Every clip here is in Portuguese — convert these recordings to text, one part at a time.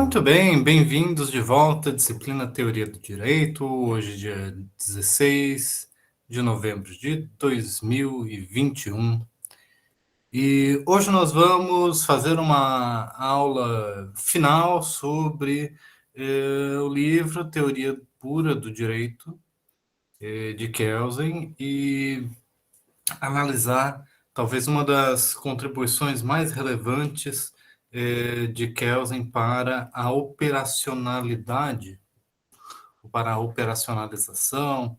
Muito bem, bem-vindos de volta à disciplina Teoria do Direito, hoje dia 16 de novembro de 2021. E hoje nós vamos fazer uma aula final sobre o livro Teoria Pura do Direito, de Kelsen, e analisar talvez uma das contribuições mais relevantes de Kelsen para a operacionalidade, para a operacionalização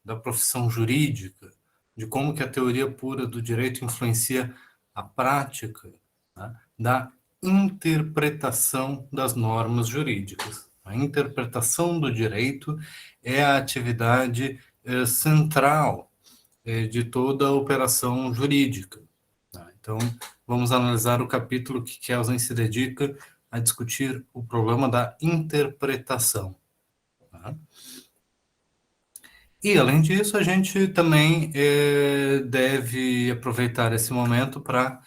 da profissão jurídica, de como que a teoria pura do direito influencia a prática, né, da interpretação das normas jurídicas. A interpretação do direito é a atividade central de toda a operação jurídica. Tá? Então, vamos analisar o capítulo que Kelsen se dedica a discutir o problema da interpretação. Tá? E, além disso, a gente também deve aproveitar esse momento para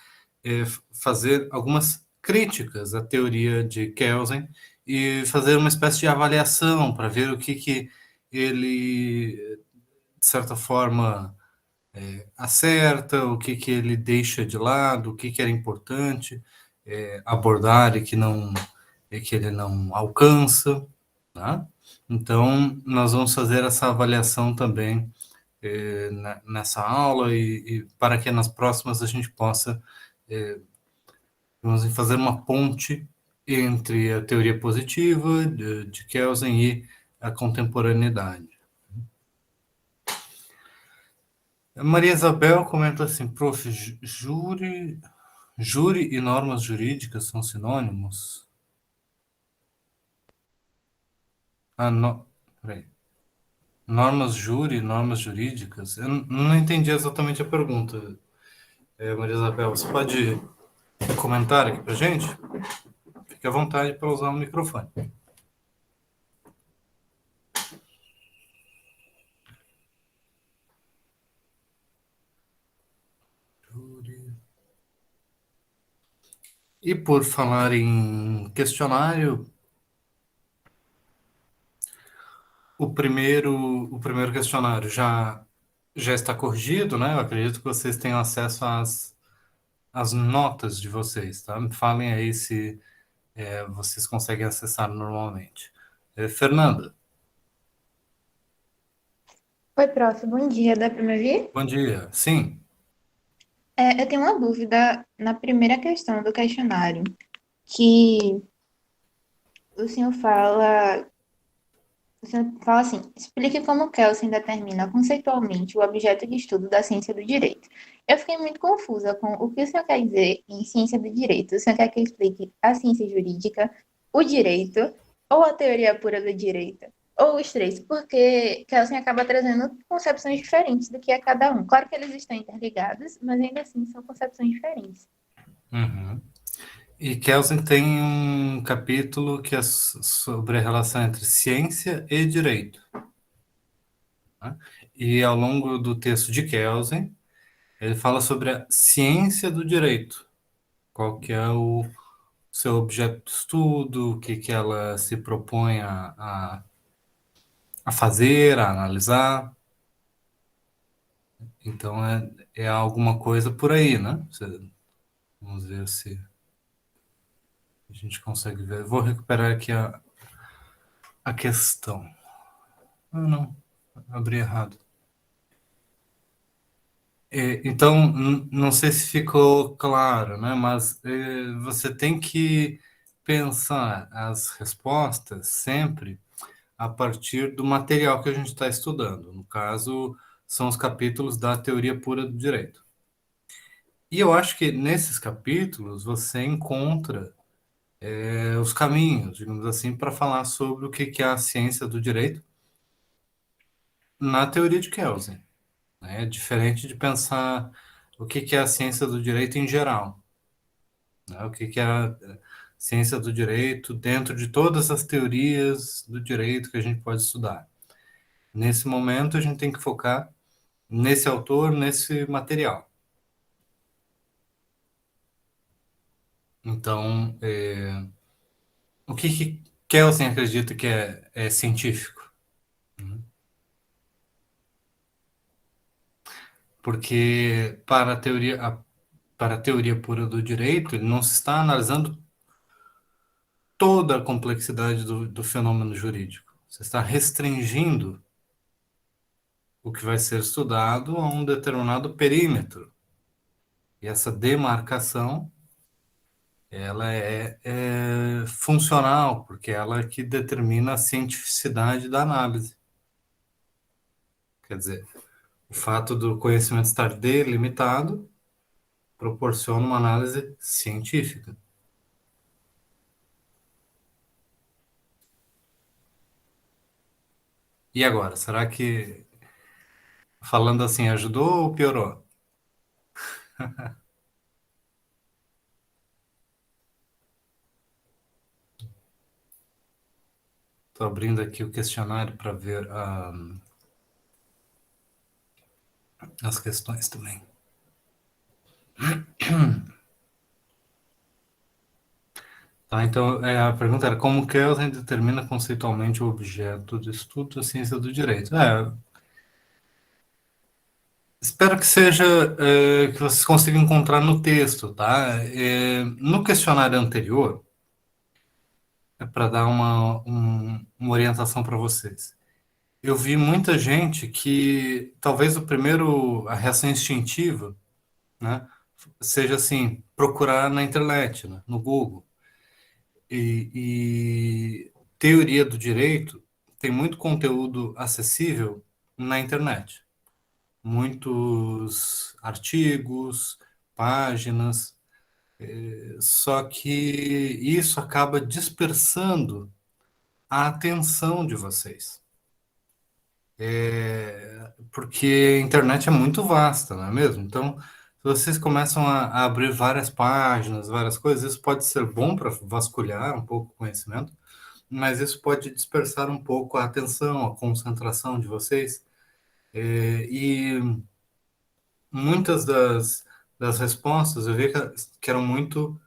fazer algumas críticas à teoria de Kelsen e fazer uma espécie de avaliação para ver o que ele, de certa forma, acerta, o que ele deixa de lado, o que era importante abordar e que ele não alcança. Tá? Então, nós vamos fazer essa avaliação também nessa aula e para que nas próximas a gente possa vamos fazer uma ponte entre a teoria positiva de Kelsen e a contemporaneidade. Maria Isabel comenta assim, prof, júri e normas jurídicas são sinônimos? Peraí. Normas júri, normas jurídicas? Eu não entendi exatamente a pergunta, Maria Isabel. Você pode comentar aqui para gente? Fique à vontade para usar o microfone. E por falar em questionário, o primeiro questionário já está corrigido, né? Eu acredito que vocês tenham acesso às notas de vocês, tá? Me falem aí se vocês conseguem acessar normalmente. Fernanda, Oi, prof, bom dia, dá para me ouvir? bom dia. Sim. Eu tenho uma dúvida na primeira questão do questionário, que o senhor fala, o senhor fala assim, explique como Kelsen determina conceitualmente o objeto de estudo da ciência do direito. Eu fiquei muito confusa com o que o senhor quer dizer em ciência do direito. O senhor quer que eu explique a ciência jurídica, o direito, ou a teoria pura do direito? Ou os três, porque Kelsen acaba trazendo concepções diferentes do que é cada um. Claro que eles estão interligados, mas ainda assim são concepções diferentes. Uhum. E Kelsen tem um capítulo que é sobre a relação entre ciência e direito. Né? E ao longo do texto de Kelsen, ele fala sobre a ciência do direito. Qual que é o seu objeto de estudo, o que ela se propõe a fazer, a analisar. Então, é alguma coisa por aí, né? Vamos ver se a gente consegue ver. Vou recuperar aqui a questão. Ah, não, abri errado. Então, não sei se ficou claro, né? Mas você tem que pensar as respostas sempre a partir do material que a gente está estudando. No caso, são os capítulos da teoria pura do direito. E eu acho que nesses capítulos você encontra os caminhos, digamos assim, para falar sobre o que é a ciência do direito na teoria de Kelsen. Né? É diferente de pensar o que é a ciência do direito em geral. Né? O que é a ciência do direito dentro de todas as teorias do direito que a gente pode estudar. Nesse momento, a gente tem que focar nesse autor, nesse material. Então, o que Kelsen acredita que é científico? Porque para a teoria pura do direito, ele não se está analisando toda a complexidade do fenômeno jurídico. Você está restringindo o que vai ser estudado a um determinado perímetro. E essa demarcação, ela é funcional, porque ela é que determina a cientificidade da análise. Quer dizer, o fato do conhecimento estar delimitado proporciona uma análise científica. E agora, será que falando assim ajudou ou piorou? Estou abrindo aqui o questionário para ver as questões também. Tá, então, a pergunta era como Kelsen determina conceitualmente o objeto de estudo da ciência do direito? Espero que seja que vocês consigam encontrar no texto, tá? No questionário anterior, é para dar uma orientação para vocês. Eu vi muita gente que talvez a reação instintiva, né, seja assim, procurar na internet, né, no Google. E teoria do direito tem muito conteúdo acessível na internet. Muitos artigos, páginas, só que isso acaba dispersando a atenção de vocês. Porque a internet é muito vasta, não é mesmo? Então, se vocês começam a abrir várias páginas, várias coisas, isso pode ser bom para vasculhar um pouco o conhecimento, mas isso pode dispersar um pouco a atenção, a concentração de vocês. E muitas das respostas eu vi que eram muito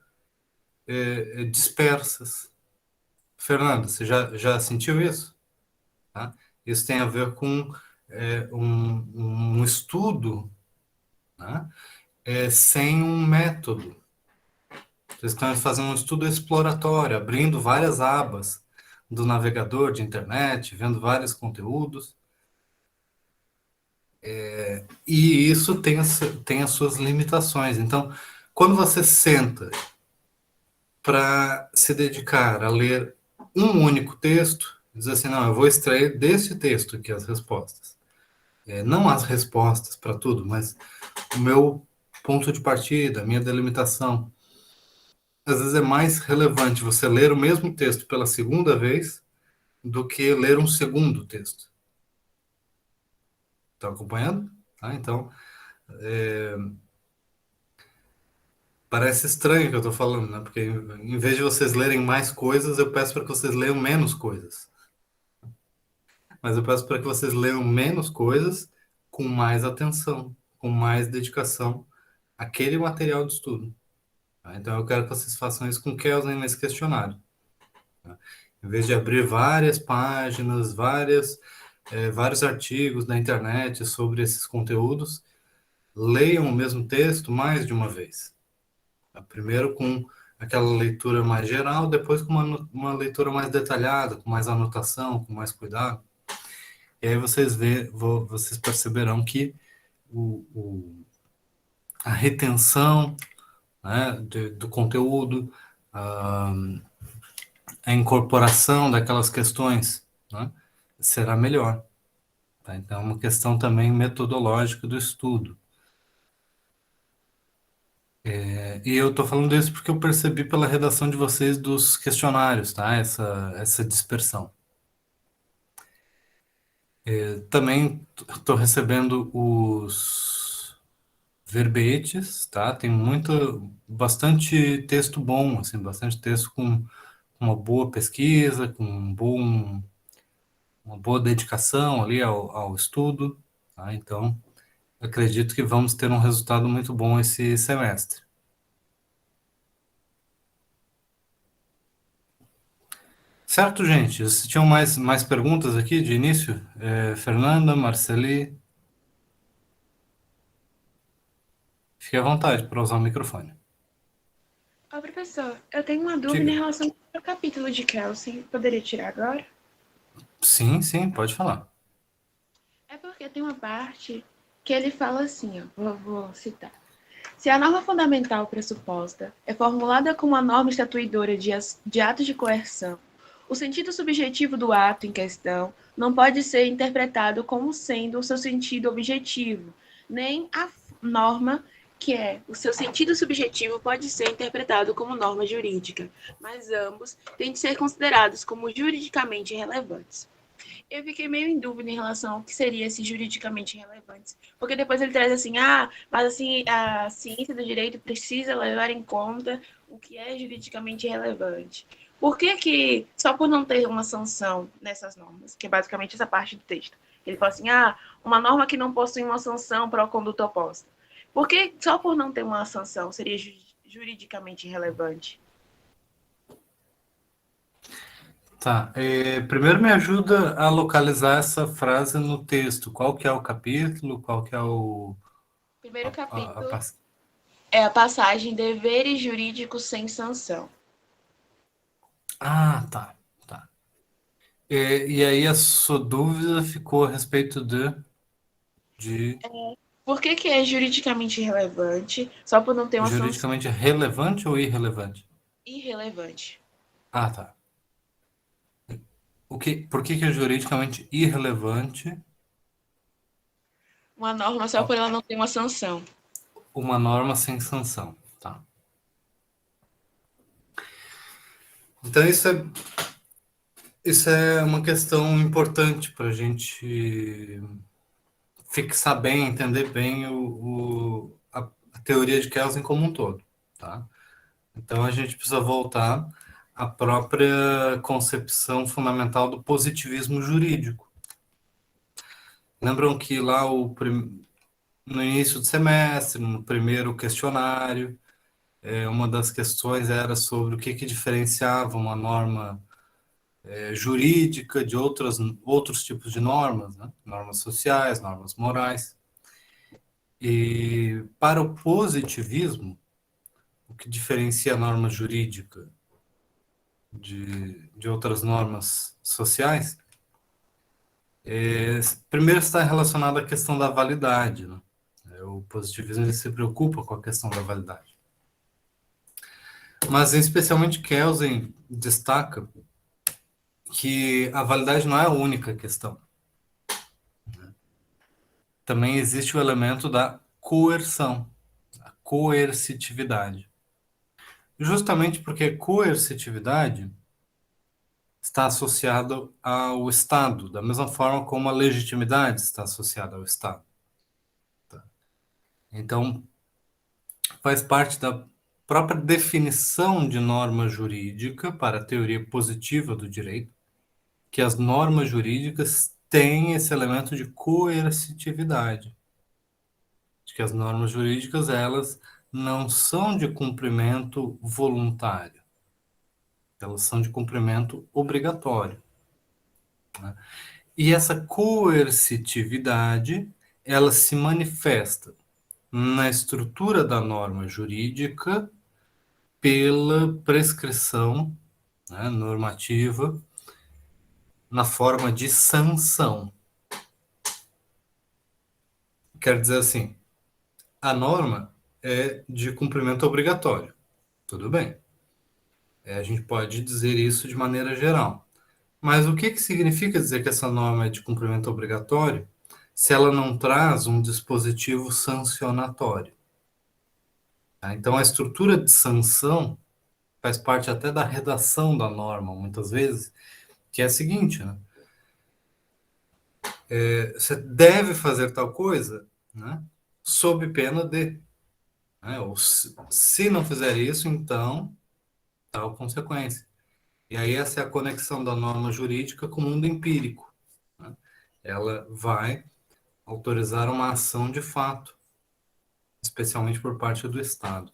dispersas. Fernando, você já sentiu isso? Tá? Isso tem a ver com um estudo, né? Sem um método. Vocês estão fazendo um estudo exploratório, abrindo várias abas do navegador de internet, vendo vários conteúdos, e isso tem as suas limitações. Então, quando você senta para se dedicar a ler um único texto, diz assim, não, eu vou extrair desse texto aqui as respostas. Não as respostas para tudo, mas o meu ponto de partida, a minha delimitação. Às vezes é mais relevante você ler o mesmo texto pela segunda vez do que ler um segundo texto. Está acompanhando? Tá? Então, parece estranho o que eu estou falando, né? Porque em vez de vocês lerem mais coisas, eu peço para que vocês leiam menos coisas. Mas eu peço para que vocês leiam menos coisas com mais atenção, com mais dedicação àquele material de estudo. Tá? Então, eu quero que vocês façam isso com Kelsen nesse questionário. Tá? Em vez de abrir várias páginas, vários artigos na internet sobre esses conteúdos, leiam o mesmo texto mais de uma vez. Tá? Primeiro com aquela leitura mais geral, depois com uma leitura mais detalhada, com mais anotação, com mais cuidado. E aí vocês perceberão que a retenção, né, do conteúdo, a, a incorporação daquelas questões, né, será melhor. Tá? Então, é uma questão também metodológica do estudo. E eu estou falando isso porque eu percebi pela redação de vocês dos questionários, tá? Essa dispersão. Também estou recebendo os verbetes, tá? Tem bastante texto bom, assim, bastante texto com uma boa pesquisa, com uma boa dedicação ali ao estudo, tá? Então, acredito que vamos ter um resultado muito bom esse semestre. Certo, gente? Vocês tinham mais perguntas aqui de início? Fernanda, Marceli, fique à vontade para usar o microfone. Ô, professor, eu tenho uma dúvida em Diga. relação ao capítulo de Kelsen. Poderia tirar agora? Sim, sim, pode falar. É porque tem uma parte que ele fala assim, ó, vou citar. Se a norma fundamental pressuposta é formulada como a norma estatuidora de atos de coerção, o sentido subjetivo do ato em questão não pode ser interpretado como sendo o seu sentido objetivo, nem a norma que é o seu sentido subjetivo pode ser interpretado como norma jurídica, mas ambos têm de ser considerados como juridicamente relevantes. Eu fiquei meio em dúvida em relação ao que seria esse juridicamente relevante. Porque depois ele traz assim, mas assim, a ciência do direito precisa levar em conta o que é juridicamente relevante. Por que que, só por não ter uma sanção nessas normas, que é basicamente essa parte do texto, ele fala assim, uma norma que não possui uma sanção para a conduta oposta. Por que só por não ter uma sanção seria juridicamente relevante? Tá. Primeiro me ajuda a localizar essa frase no texto. Qual que é o capítulo? Qual que é Primeiro a capítulo pas- é a passagem deveres jurídicos sem sanção. Ah, tá. Tá. E aí a sua dúvida ficou a respeito de Por que que é juridicamente relevante só por não ter uma sanção juridicamente relevante ou irrelevante? irrelevante? Ah, tá. Por que que é juridicamente irrelevante Uma norma só por ela não ter uma sanção. uma norma sem sanção? Tá. Então isso é uma questão importante para a gente fixar bem, entender bem a teoria de Kelsen como um todo, tá? Então a gente precisa voltar à própria concepção fundamental do positivismo jurídico. Lembram que lá no início do semestre, no primeiro questionário, uma das questões era sobre o que diferenciava uma norma jurídica de outros tipos de normas, né? Normas sociais, normas morais. E para o positivismo, o que diferencia a norma jurídica de outras normas sociais, primeiro está relacionado à questão da validade, né? O positivismo ele se preocupa com a questão da validade. Mas especialmente Kelsen destaca que a validade não é a única questão. Também existe o elemento da coerção, a coercitividade. Justamente porque coercitividade está associado ao Estado, da mesma forma como a legitimidade está associada ao Estado. Então, faz parte da própria definição de norma jurídica para a teoria positiva do direito, que as normas jurídicas têm esse elemento de coercitividade, de que as normas jurídicas elas não são de cumprimento voluntário, elas são de cumprimento obrigatório. E essa coercitividade, ela se manifesta na estrutura da norma jurídica pela prescrição, né, normativa na forma de sanção. Quer dizer assim, a norma é de cumprimento obrigatório. Tudo bem. A gente pode dizer isso de maneira geral. Mas o que significa dizer que essa norma é de cumprimento obrigatório se ela não traz um dispositivo sancionatório? Tá? Então, a estrutura de sanção faz parte até da redação da norma, muitas vezes, que é a seguinte, né? Você deve fazer tal coisa, né? Sob pena de, né? Ou se não fizer isso, então tal consequência. E aí essa é a conexão da norma jurídica com o mundo empírico, né? Ela vai autorizar uma ação de fato, especialmente por parte do Estado.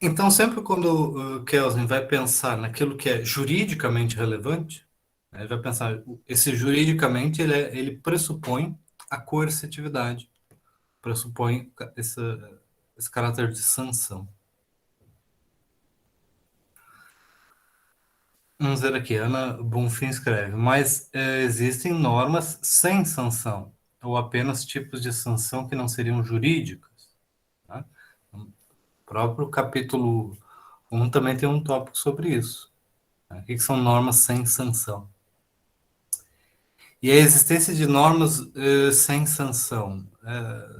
Então, sempre quando o Kelsen vai pensar naquilo que é juridicamente relevante, né, ele vai pensar, esse juridicamente ele pressupõe a coercitividade, pressupõe esse caráter de sanção. Vamos ver aqui, Ana Bonfim escreve, mas existem normas sem sanção, ou apenas tipos de sanção que não seriam jurídicas. Tá? O próprio capítulo 1 também tem um tópico sobre isso. Tá? O que são normas sem sanção? E a existência de normas sem sanção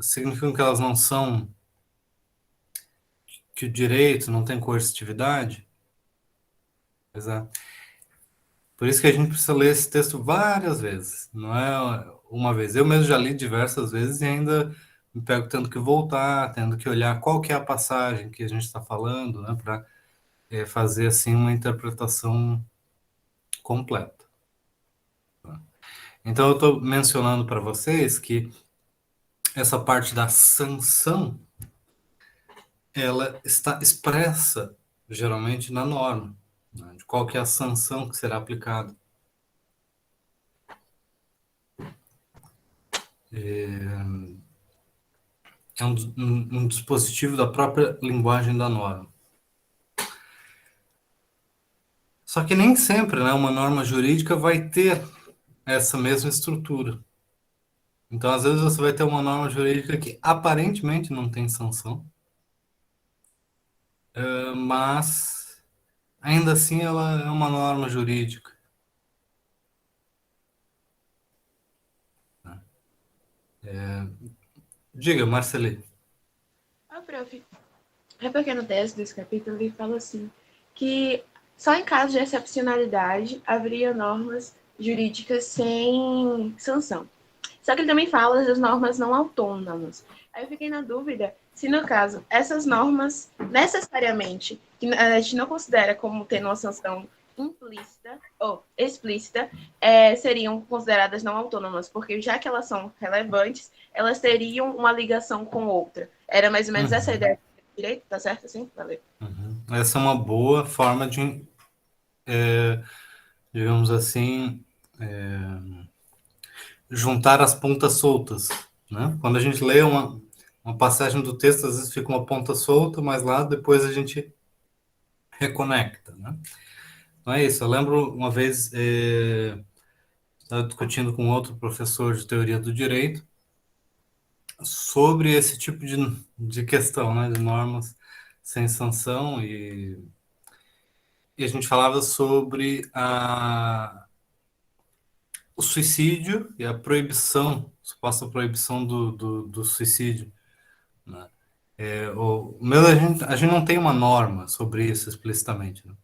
significa que elas não são, que o direito não tem coercitividade? Exato. Por isso que a gente precisa ler esse texto várias vezes, não é uma vez. Eu mesmo já li diversas vezes e ainda me pego tendo que voltar, tendo que olhar qual que é a passagem que a gente está falando, né, para fazer assim uma interpretação completa. Então eu estou mencionando para vocês que essa parte da sanção ela está expressa geralmente na norma, né, de qual que é a sanção que será aplicada. É um dispositivo da própria linguagem da norma. Só que nem sempre, né, uma norma jurídica vai ter essa mesma estrutura. Então, às vezes, você vai ter uma norma jurídica que aparentemente não tem sanção, mas ainda assim ela é uma norma jurídica. Diga, Marceli. Prof, é porque no texto desse capítulo ele fala assim, que só em caso de excepcionalidade haveria normas jurídicas sem sanção. Só que ele também fala das normas não autônomas. Aí eu fiquei na dúvida se, no caso, essas normas necessariamente, que a gente não considera como tendo uma sanção implícita ou explícita, seriam consideradas não autônomas, porque já que elas são relevantes, elas teriam uma ligação com outra. Era mais ou menos essa a ideia do direito, tá certo assim? Valeu. Essa é uma boa forma de, digamos assim, juntar as pontas soltas, né? Quando a gente lê uma passagem do texto, às vezes fica uma ponta solta, mas lá depois a gente reconecta, né? Então é isso. Eu lembro uma vez estava discutindo com outro professor de teoria do direito sobre esse tipo de questão, né? De normas sem sanção e a gente falava sobre o suicídio e a proibição, suposta proibição do suicídio, né? A gente não tem uma norma sobre isso explicitamente, né?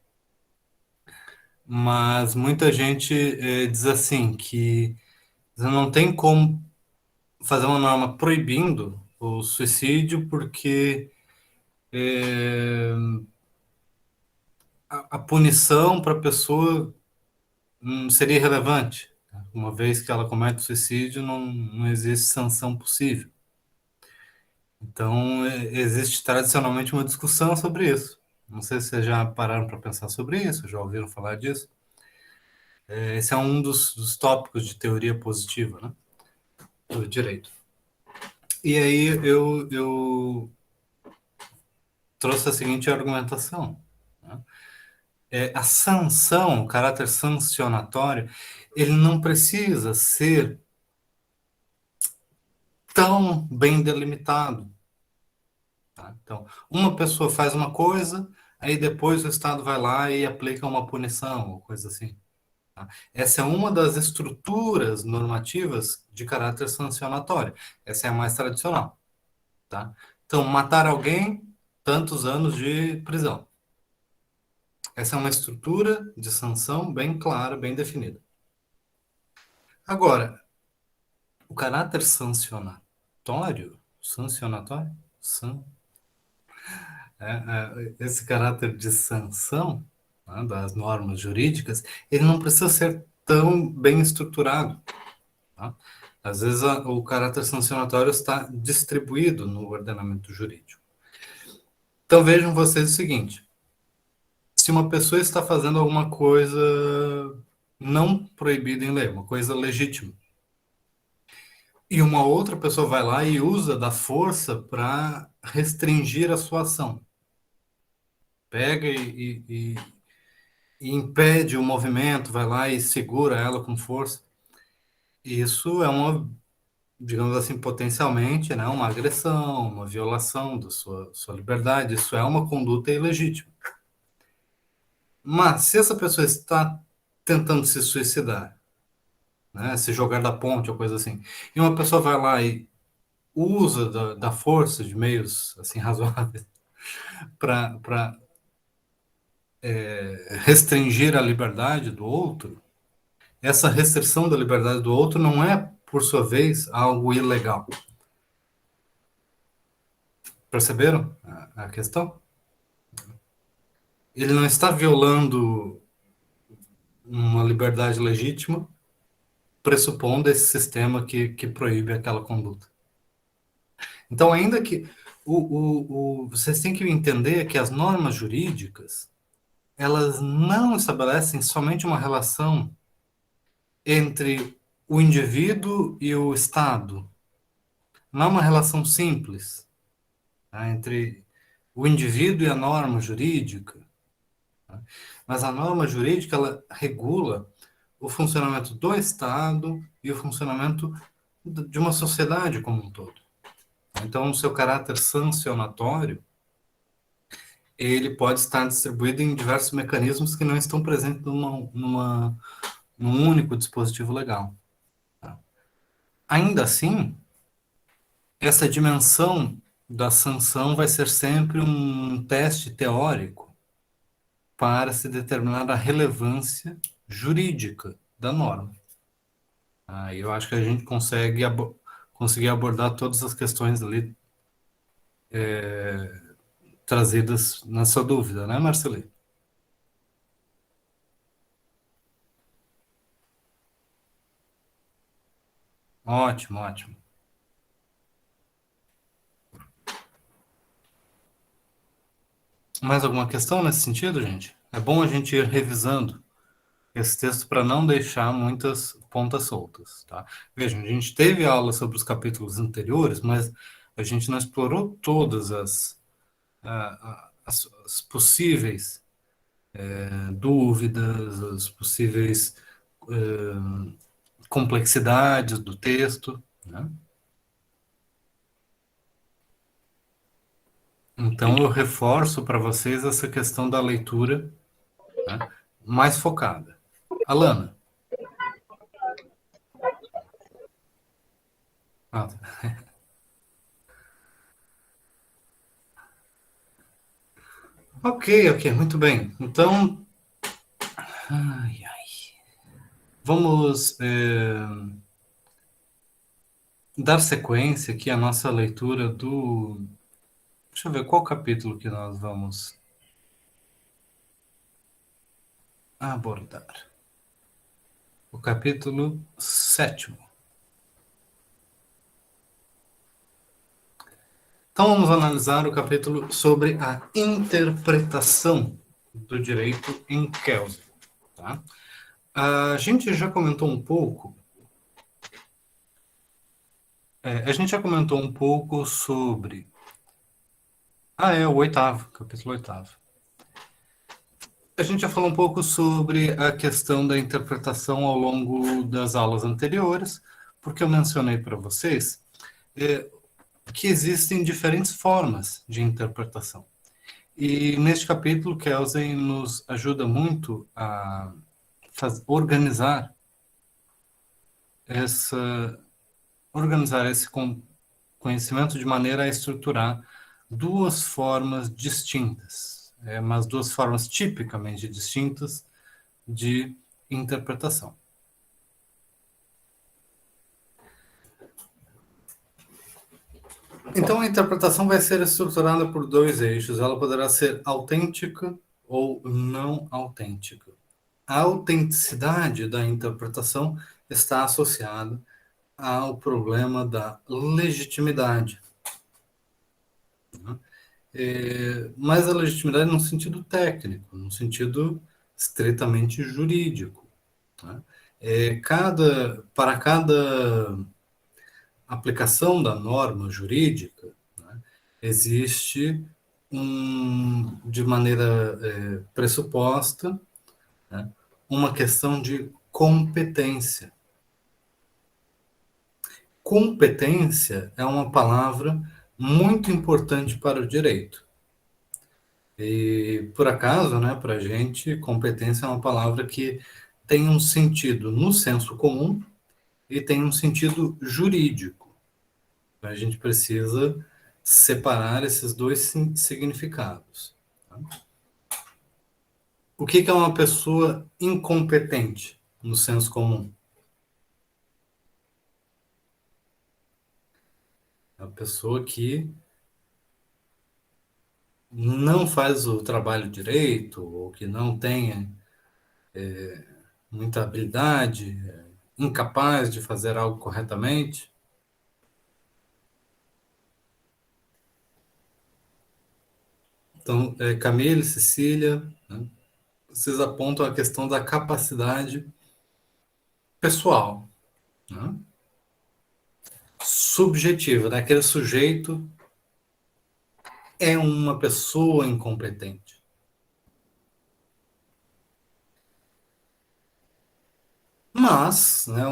Mas muita gente diz assim que não tem como fazer uma norma proibindo o suicídio porque a punição para a pessoa seria irrelevante, né? Uma vez que ela comete suicídio, não existe sanção possível. Então, existe tradicionalmente uma discussão sobre isso. Não sei se vocês já pararam para pensar sobre isso, já ouviram falar disso. Esse é um dos tópicos de teoria positiva, né, do direito. E aí eu trouxe a seguinte argumentação, né? A sanção, o caráter sancionatório, ele não precisa ser tão bem delimitado. Tá? Então, uma pessoa faz uma coisa, aí depois o Estado vai lá e aplica uma punição, ou coisa assim. Tá? Essa é uma das estruturas normativas de caráter sancionatório. Essa é a mais tradicional. Tá? Então, matar alguém, tantos anos de prisão. Essa é uma estrutura de sanção bem clara, bem definida. Agora, o caráter sancionatório, esse caráter de sanção, né, das normas jurídicas, ele não precisa ser tão bem estruturado. Tá? Às vezes o caráter sancionatório está distribuído no ordenamento jurídico. Então vejam vocês o seguinte: se uma pessoa está fazendo alguma coisa não proibida em lei, uma coisa legítima, e uma outra pessoa vai lá e usa da força para restringir a sua ação, pega e impede o movimento, vai lá e segura ela com força. Isso é uma, digamos assim, potencialmente, né, uma agressão, uma violação da sua liberdade. Isso é uma conduta ilegítima. Mas se essa pessoa está tentando se suicidar, né, se jogar da ponte ou coisa assim, e uma pessoa vai lá e usa da força de meios assim razoáveis para restringir a liberdade do outro, essa restrição da liberdade do outro não é, por sua vez, algo ilegal. Perceberam a questão? Ele não está violando uma liberdade legítima, pressupondo esse sistema que proíbe aquela conduta. Então, ainda que vocês têm que entender que as normas jurídicas, elas não estabelecem somente uma relação entre o indivíduo e o Estado. Não é uma relação simples, tá, entre o indivíduo e a norma jurídica. Tá? Mas a norma jurídica, ela regula o funcionamento do Estado e o funcionamento de uma sociedade como um todo. Então, o seu caráter sancionatório, ele pode estar distribuído em diversos mecanismos que não estão presentes num único dispositivo legal. Tá? Ainda assim, essa dimensão da sanção vai ser sempre um teste teórico para se determinar a relevância jurídica da norma. Aí eu acho que a gente conseguir abordar todas as questões ali trazidas na sua dúvida, né, Marceli? Ótimo, ótimo. Mais alguma questão nesse sentido, gente? É bom a gente ir revisando esse texto para não deixar muitas pontas soltas, tá? Vejam, a gente teve aula sobre os capítulos anteriores, mas a gente não explorou todas as possíveis dúvidas, as possíveis complexidades do texto, né? Então eu reforço para vocês essa questão da leitura, né, mais focada. Alana. Ah, ok, muito bem. Então, ai, vamos dar sequência aqui à nossa leitura do... Deixa eu ver qual capítulo que nós vamos abordar. O capítulo 7º. Então, vamos analisar o capítulo sobre a interpretação do direito em Kelsen. Tá? A gente já comentou um pouco. A gente já comentou um pouco sobre. É o 8º, capítulo 8º. A gente já falou um pouco sobre a questão da interpretação ao longo das aulas anteriores, porque eu mencionei para vocês que existem diferentes formas de interpretação. E neste capítulo, Kelsen nos ajuda muito a organizar esse conhecimento de maneira a estruturar duas formas distintas, mas duas formas tipicamente distintas de interpretação. Então, a interpretação vai ser estruturada por dois eixos. Ela poderá ser autêntica ou não autêntica. A autenticidade da interpretação está associada ao problema da legitimidade. mas a legitimidade num sentido técnico, num sentido estritamente jurídico. Né? Para cada aplicação da norma jurídica, né, existe de maneira pressuposta, né, uma questão de competência. Competência é uma palavra muito importante para o direito. E, por acaso, né, para a gente, competência é uma palavra que tem um sentido no senso comum e tem um sentido jurídico. A gente precisa separar esses dois significados. Tá? O que é uma pessoa incompetente no senso comum? É uma pessoa que não faz o trabalho direito, ou que não tenha muita habilidade, incapaz de fazer algo corretamente. Então, Camille, Cecília, né, vocês apontam a questão da capacidade pessoal, né, subjetiva, daquele sujeito é uma pessoa incompetente. Mas, né,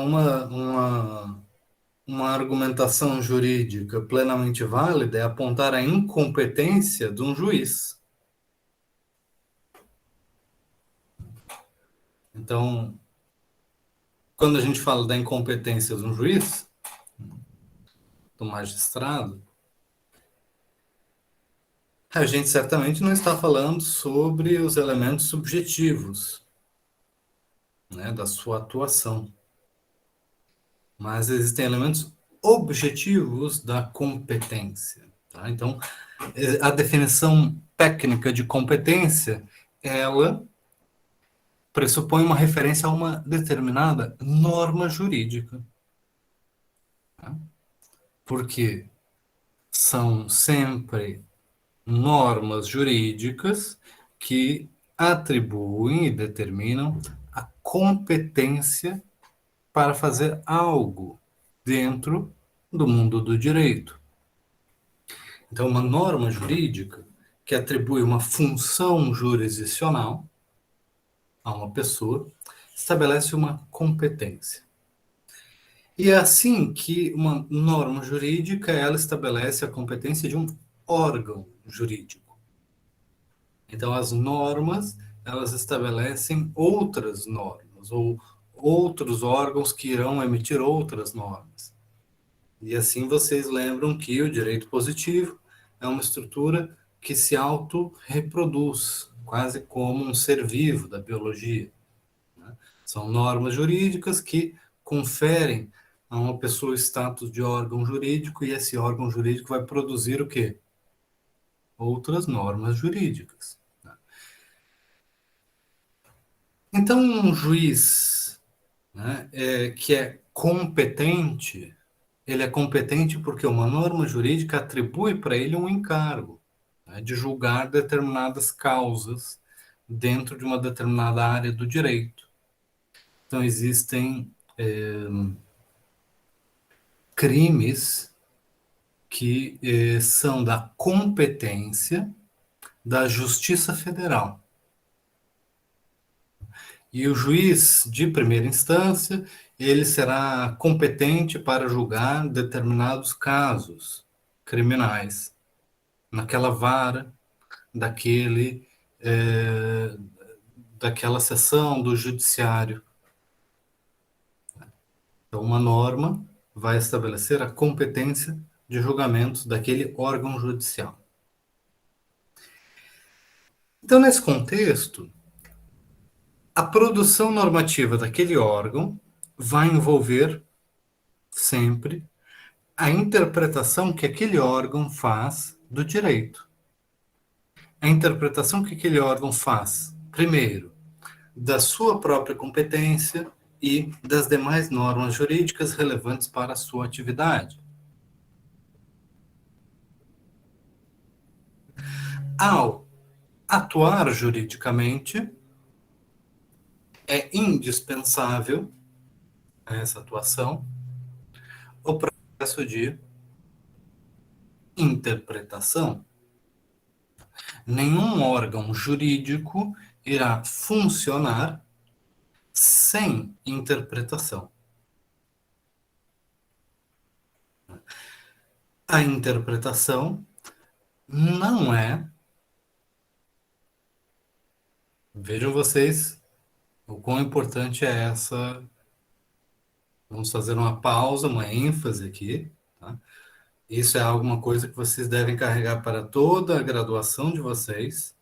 uma argumentação jurídica plenamente válida é apontar a incompetência de um juiz. Então, quando a gente fala da incompetência de um juiz, do magistrado, a gente certamente não está falando sobre os elementos subjetivos, né, da sua atuação. Mas existem elementos objetivos da competência. Tá? Então, a definição técnica de competência, ela pressupõe uma referência a uma determinada norma jurídica. Tá? Porque são sempre normas jurídicas que atribuem e determinam a competência para fazer algo dentro do mundo do direito. Então, uma norma jurídica que atribui uma função jurisdicional a uma pessoa estabelece uma competência. E é assim que uma norma jurídica ela estabelece a competência de um órgão jurídico. Então, as normas elas estabelecem outras normas ou outros órgãos que irão emitir outras normas. E assim vocês lembram que o direito positivo é uma estrutura que se auto-reproduz, quase como um ser vivo da biologia. Né? São normas jurídicas que conferem a uma pessoa status de órgão jurídico e esse órgão jurídico vai produzir o quê? Outras normas jurídicas. Né? Então, um juiz, né, que é competente, ele é competente porque uma norma jurídica atribui para ele um encargo, né, de julgar determinadas causas dentro de uma determinada área do direito. Então, existem crimes que são da competência da Justiça Federal. E o juiz de primeira instância, ele será competente para julgar determinados casos criminais, naquela vara, daquele, daquela seção do judiciário. Então, uma norma vai estabelecer a competência de julgamento daquele órgão judicial. Então, nesse contexto, a produção normativa daquele órgão vai envolver sempre a interpretação que aquele órgão faz do direito. A interpretação que aquele órgão faz, primeiro, da sua própria competência e das demais normas jurídicas relevantes para a sua atividade. Ao atuar juridicamente, é indispensável essa atuação o processo de interpretação. Nenhum órgão jurídico irá funcionar sem interpretação. A interpretação não é. Vejam vocês o quão importante é essa. Vamos fazer uma pausa, uma ênfase aqui. Tá? Isso é alguma coisa que vocês devem carregar para toda a graduação de vocês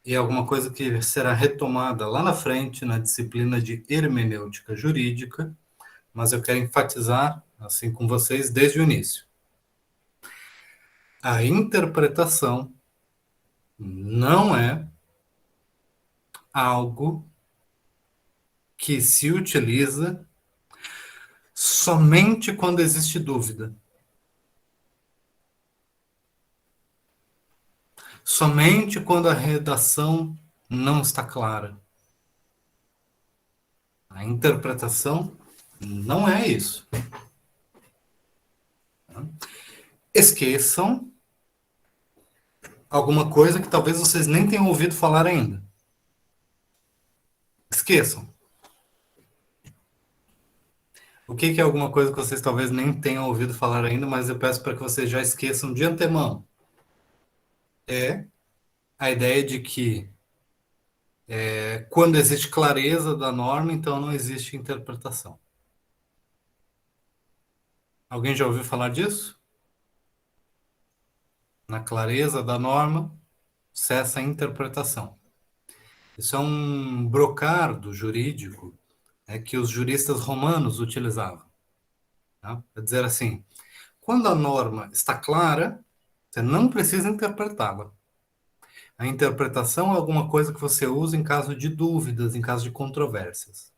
e alguma coisa que será retomada lá na frente na disciplina de hermenêutica jurídica, mas eu quero enfatizar assim com vocês desde o início. A interpretação não é algo que se utiliza somente quando existe dúvida. Somente quando a redação não está clara. A interpretação não é isso. Esqueçam alguma coisa que talvez vocês nem tenham ouvido falar ainda. Esqueçam. O que é alguma coisa que vocês talvez nem tenham ouvido falar ainda, mas eu peço para que vocês já esqueçam de antemão? É a ideia de que quando existe clareza da norma, então não existe interpretação. Alguém já ouviu falar disso? Na clareza da norma, cessa a interpretação. Isso é um brocardo jurídico que os juristas romanos utilizavam. Tá? Para dizer assim, quando a norma está clara, você não precisa interpretá-la. A interpretação é alguma coisa que você usa em caso de dúvidas, em caso de controvérsias.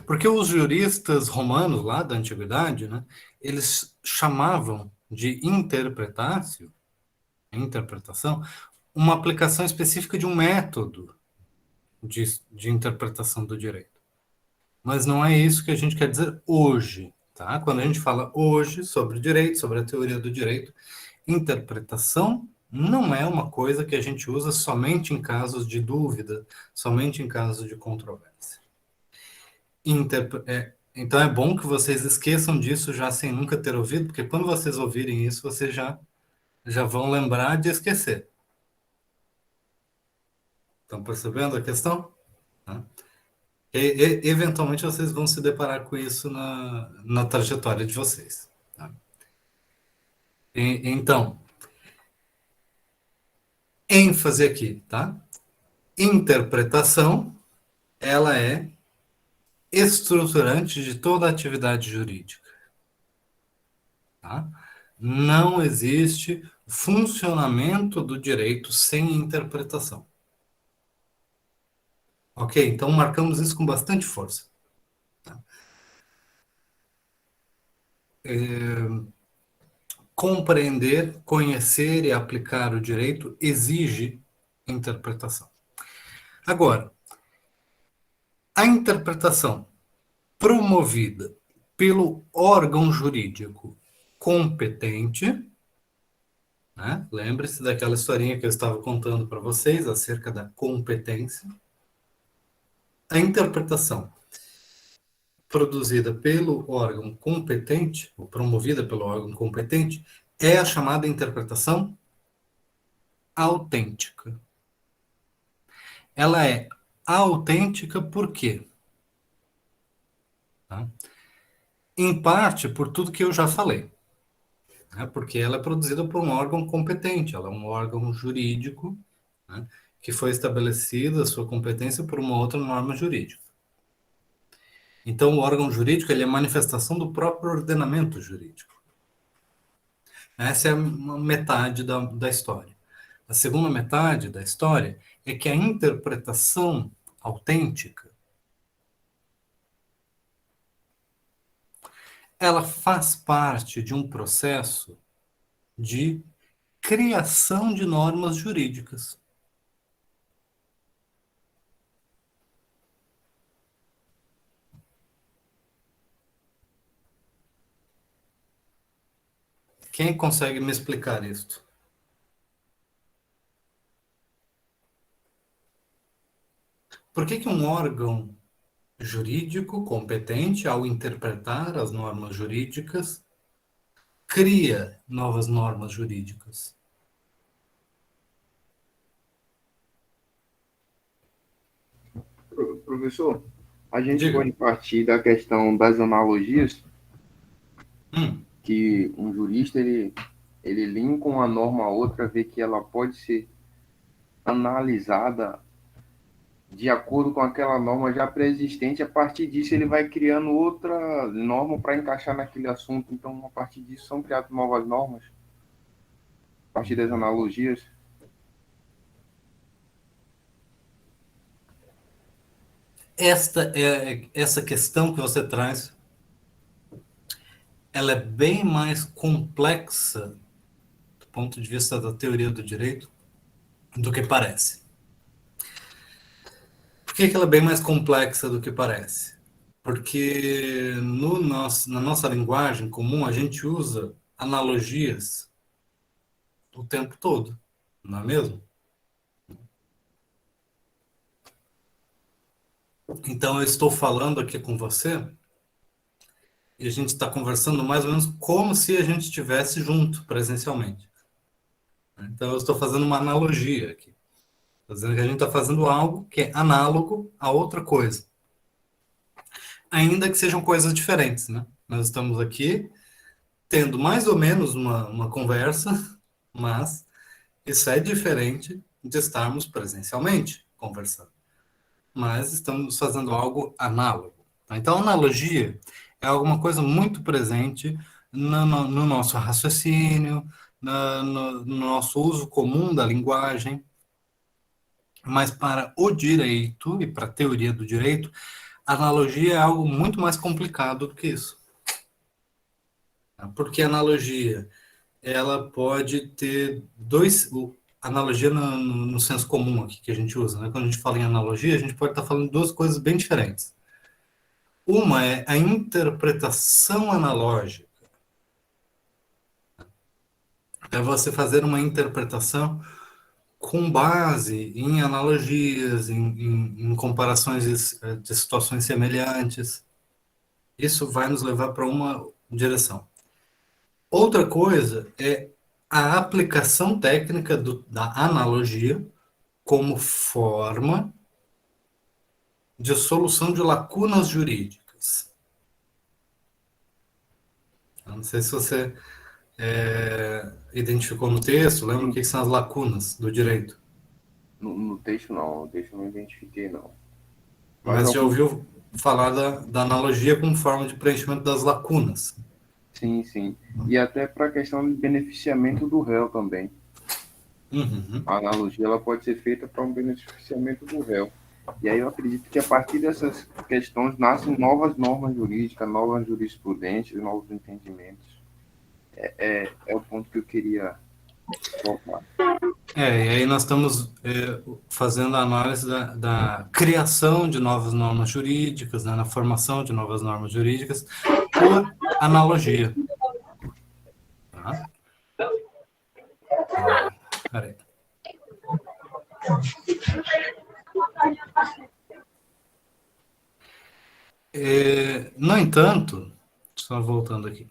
Porque os juristas romanos lá da antiguidade, né, eles chamavam de interpretação, uma aplicação específica de um método de interpretação do direito. Mas não é isso que a gente quer dizer hoje, tá? Quando a gente fala hoje sobre direito, sobre a teoria do direito, interpretação não é uma coisa que a gente usa somente em casos de dúvida, somente em casos de controvérsia. Então é bom que vocês esqueçam disso já sem nunca ter ouvido, porque quando vocês ouvirem isso, vocês já vão lembrar de esquecer. Estão percebendo a questão? Tá? Eventualmente vocês vão se deparar com isso na trajetória de vocês. Tá? Então, ênfase aqui, tá? Interpretação, ela é estruturante de toda a atividade jurídica. Tá? Não existe funcionamento do direito sem interpretação. Ok? Então marcamos isso com bastante força. Tá? Compreender, conhecer e aplicar o direito exige interpretação. Agora, a interpretação promovida pelo órgão jurídico competente, né? Lembre-se daquela historinha que eu estava contando para vocês acerca da competência. A interpretação produzida pelo órgão competente, ou promovida pelo órgão competente, é a chamada interpretação autêntica. Ela é autêntica por quê? Tá? Em parte por tudo que eu já falei. Né? Porque ela é produzida por um órgão competente, ela é um órgão jurídico, né? Que foi estabelecida a sua competência por uma outra norma jurídica. Então, o órgão jurídico ele é manifestação do próprio ordenamento jurídico. Essa é uma metade da história. A segunda metade da história é que a interpretação autêntica ela faz parte de um processo de criação de normas jurídicas. Quem consegue me explicar isto? Por que um órgão jurídico competente, ao interpretar as normas jurídicas, cria novas normas jurídicas? Professor, a gente Diga. pode partir da questão das analogias, Hum. que um jurista, ele linka uma norma a outra, vê que ela pode ser analisada de acordo com aquela norma já pré-existente. A partir disso, ele vai criando outra norma para encaixar naquele assunto. Então, a partir disso, são criadas novas normas, a partir das analogias. Essa questão que você traz, ela é bem mais complexa do ponto de vista da teoria do direito do que parece. Por que ela é bem mais complexa do que parece? Porque na nossa linguagem comum a gente usa analogias o tempo todo, não é mesmo? Então eu estou falando aqui com você e a gente está conversando mais ou menos como se a gente estivesse junto presencialmente. Então eu estou fazendo uma analogia aqui. Estou dizendo que a gente está fazendo algo que é análogo a outra coisa. Ainda que sejam coisas diferentes, né? Nós estamos aqui tendo mais ou menos uma conversa, mas isso é diferente de estarmos presencialmente conversando. Mas estamos fazendo algo análogo. Então, analogia é alguma coisa muito presente no nosso raciocínio, no nosso uso comum da linguagem. Mas para o direito e para a teoria do direito, a analogia é algo muito mais complicado do que isso. Porque a analogia, ela pode ter analogia no senso comum aqui que a gente usa, né? Quando a gente fala em analogia, a gente pode estar falando de duas coisas bem diferentes. Uma é a interpretação analógica. É você fazer uma interpretação com base em analogias, em comparações de situações semelhantes. Isso vai nos levar para uma direção. Outra coisa é a aplicação técnica da analogia como forma de solução de lacunas jurídicas. Eu não sei se você identificou no texto, lembra o que são as lacunas do direito? No texto, não. No texto eu não identifiquei, não. Mas já ouviu falar da analogia como forma de preenchimento das lacunas? Sim, sim. E até para a questão de beneficiamento do réu também. Uhum. A analogia ela pode ser feita para um beneficiamento do réu. E aí eu acredito que a partir dessas questões nascem novas normas jurídicas, novas jurisprudências, novos entendimentos. É o ponto que eu queria colocar. E aí nós estamos fazendo a análise da criação de novas normas jurídicas, né, na formação de novas normas jurídicas, por analogia. Tá? Peraí. No entanto, só voltando aqui.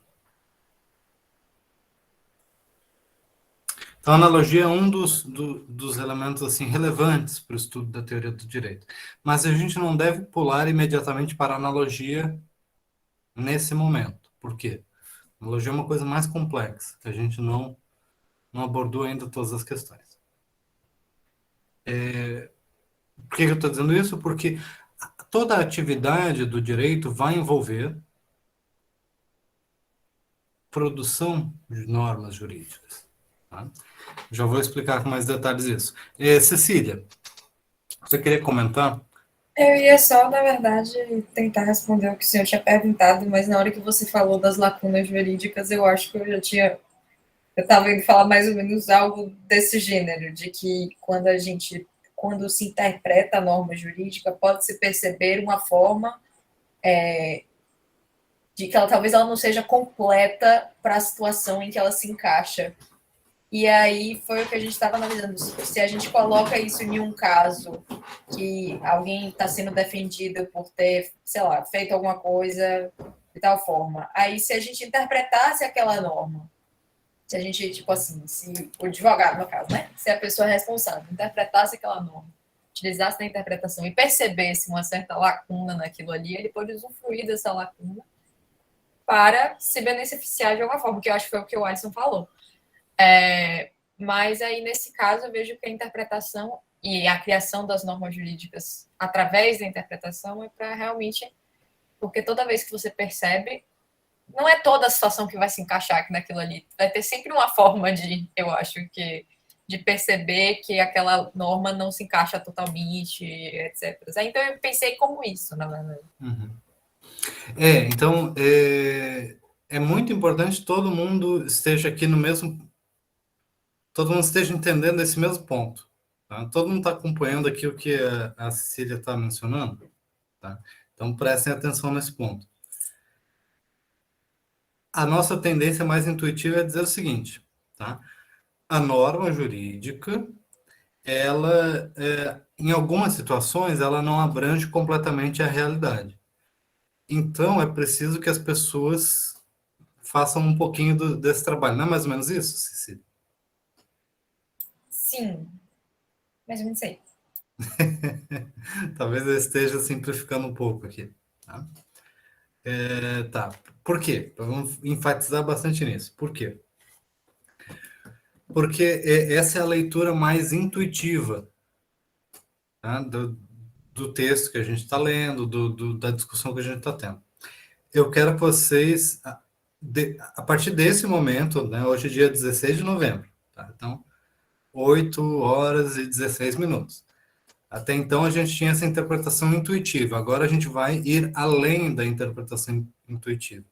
Então, a analogia é um dos elementos assim, relevantes para o estudo da teoria do direito. Mas a gente não deve pular imediatamente para a analogia nesse momento. Por quê? A analogia é uma coisa mais complexa, que a gente não abordou ainda todas as questões. Por que eu estou dizendo isso? Porque toda a atividade do direito vai envolver produção de normas jurídicas. Tá? Já vou explicar com mais detalhes isso. Cecília, você queria comentar? Eu ia só, na verdade, tentar responder o que o senhor tinha perguntado, mas na hora que você falou das lacunas jurídicas, eu acho que eu Eu estava indo falar mais ou menos algo desse gênero, de que quando se interpreta a norma jurídica, pode-se perceber uma forma de que talvez ela não seja completa para a situação em que ela se encaixa. E aí foi o que a gente estava analisando. Se a gente coloca isso em um caso que alguém está sendo defendido por ter, sei lá, feito alguma coisa de tal forma, aí se a gente interpretasse aquela norma, se a gente, tipo assim, se o advogado, no caso, né? Se a pessoa responsável interpretasse aquela norma, utilizasse da interpretação e percebesse uma certa lacuna naquilo ali, ele pode usufruir dessa lacuna para se beneficiar de alguma forma, que eu acho que foi o que o Alisson falou. Mas aí, nesse caso, eu vejo que a interpretação e a criação das normas jurídicas através da interpretação é para realmente... Porque toda vez que você percebe, não é toda a situação que vai se encaixar aqui naquilo ali. Vai ter sempre uma forma eu acho que, de perceber que aquela norma não se encaixa totalmente, etc. Então, eu pensei como isso, na verdade. Uhum. Então, é muito importante que todo mundo esteja aqui no mesmo... Todo mundo esteja entendendo esse mesmo ponto. Tá? Todo mundo está acompanhando aqui o que a Cecília está mencionando. Tá? Então, prestem atenção nesse ponto. A nossa tendência mais intuitiva é dizer o seguinte, tá? A norma jurídica, ela, em algumas situações, ela não abrange completamente a realidade. Então, é preciso que as pessoas façam um pouquinho desse trabalho. Não é mais ou menos isso, Cecília? Sim, mas eu não sei. Talvez eu esteja simplificando um pouco aqui. Tá? Tá. Por quê? Vamos enfatizar bastante nisso. Por quê? Porque essa é a leitura mais intuitiva, tá? Do texto que a gente está lendo, da discussão que a gente está tendo. Eu quero que vocês, a partir desse momento, né, hoje é dia 16 de novembro, tá? Então, 8 horas e 16 minutos. Até então, a gente tinha essa interpretação intuitiva. Agora, a gente vai ir além da interpretação intuitiva.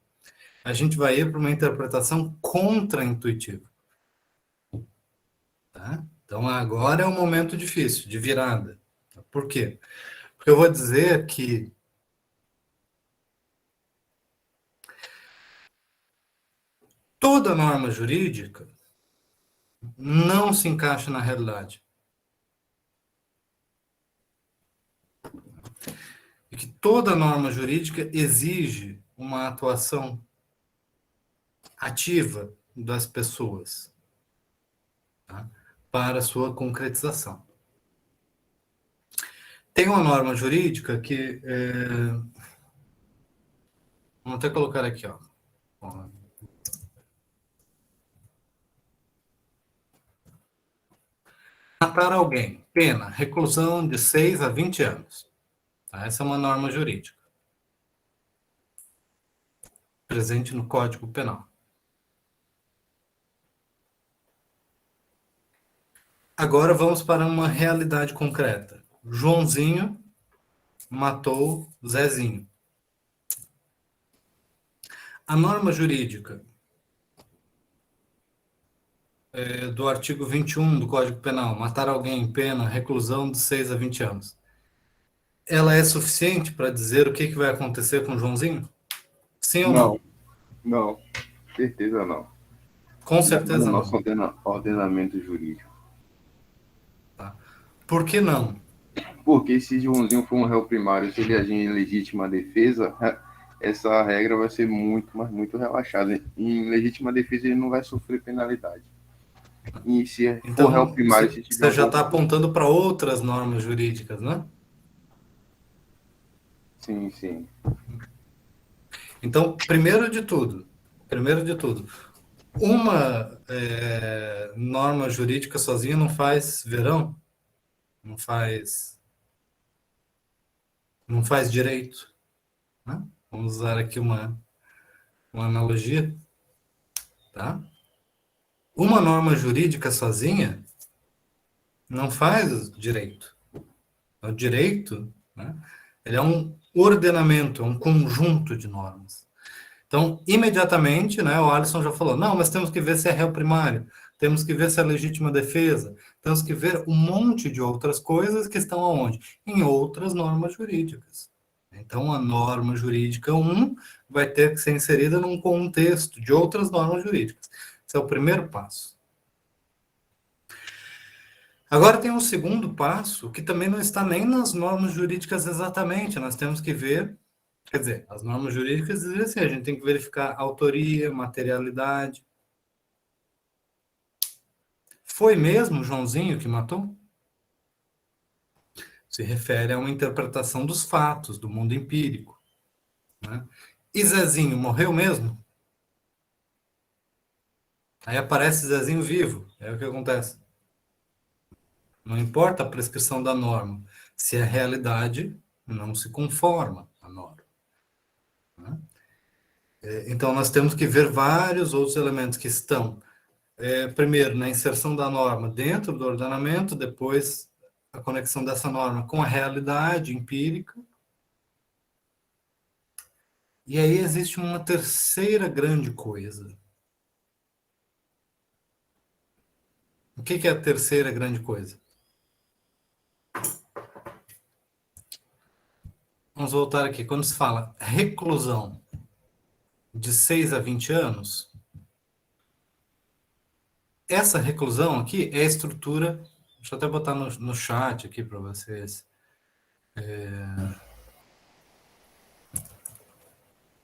A gente vai ir para uma interpretação contra-intuitiva. Tá? Então, agora é um momento difícil, de virada. Por quê? Porque eu vou dizer que toda norma jurídica não se encaixa na realidade. E que toda norma jurídica exige uma atuação ativa das pessoas, tá? Para a sua concretização. Tem uma norma jurídica que... vamos até colocar aqui, ó. Matar alguém, pena, reclusão de 6 a 20 anos. Tá? Essa é uma norma jurídica. Presente no Código Penal. Agora vamos para uma realidade concreta. Joãozinho matou Zezinho. A norma jurídica do artigo 21 do Código Penal, matar alguém, pena, reclusão de 6 a 20 anos, ela é suficiente para dizer o que vai acontecer com o Joãozinho? Sim ou não? Não, certeza não. Com certeza no não. nosso ordenamento jurídico. Tá. Por que não? Porque se Joãozinho for um réu primário, se ele agir em legítima defesa, essa regra vai ser muito, mas muito relaxada. Em legítima defesa, ele não vai sofrer penalidade. E se for réu primário... Você já está apontando para outras normas jurídicas, né? Sim, sim. Então, primeiro de tudo, uma norma jurídica sozinha não faz verão, não faz direito, né? Vamos usar aqui uma analogia, tá? Uma norma jurídica sozinha não faz direito. O direito, né, ele é um ordenamento, é um conjunto de normas. Então, imediatamente, né, o Alisson já falou, não, mas temos que ver se é réu primário, temos que ver se é legítima defesa, temos que ver um monte de outras coisas que estão aonde? Em outras normas jurídicas. Então, a norma jurídica 1 vai ter que ser inserida num contexto de outras normas jurídicas. Esse é o primeiro passo. Agora tem um segundo passo, que também não está nem nas normas jurídicas exatamente, nós temos que ver, quer dizer, as normas jurídicas dizem assim, a gente tem que verificar autoria, materialidade. Foi mesmo o Joãozinho que matou? Se refere a uma interpretação dos fatos, do mundo empírico. Né? E Zezinho morreu mesmo? Aí aparece Zezinho vivo, é o que acontece. Não importa a prescrição da norma, se a realidade não se conforma à norma. Né? Então, nós temos que ver vários outros elementos que estão, primeiro, na inserção da norma dentro do ordenamento, depois, a conexão dessa norma com a realidade empírica. E aí existe uma terceira grande coisa. O que é a terceira grande coisa? Vamos voltar aqui. Quando se fala reclusão de 6 a 20 anos, essa reclusão aqui é a estrutura. Deixa eu até botar no chat aqui para vocês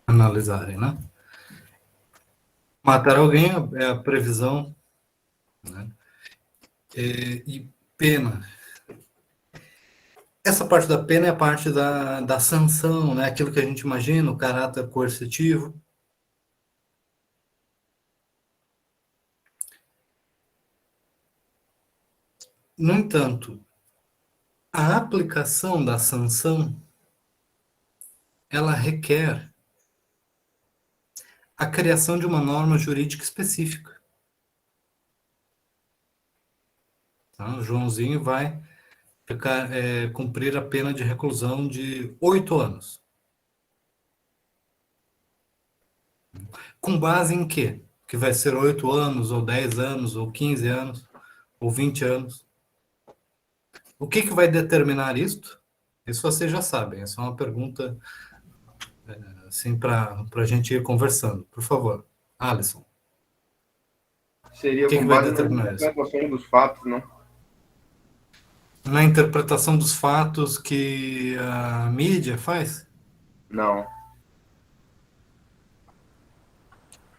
analisarem, né? Matar alguém é a previsão, né? E pena. Essa parte da pena é a parte da sanção, né? Aquilo que a gente imagina, o caráter coercitivo. No entanto, a aplicação da sanção, ela requer a criação de uma norma jurídica específica. Tá? O Joãozinho vai cumprir a pena de reclusão de 8 anos. Com base em quê? Que vai ser 8 anos, ou 10 anos, ou 15 anos, ou 20 anos. O que vai determinar isto? Isso vocês já sabem, essa é uma pergunta assim, para a gente ir conversando. Por favor, Alisson. Seria O que com vai base na determinar isso? interpretação dos fatos, não? Na interpretação dos fatos que a mídia faz? Não.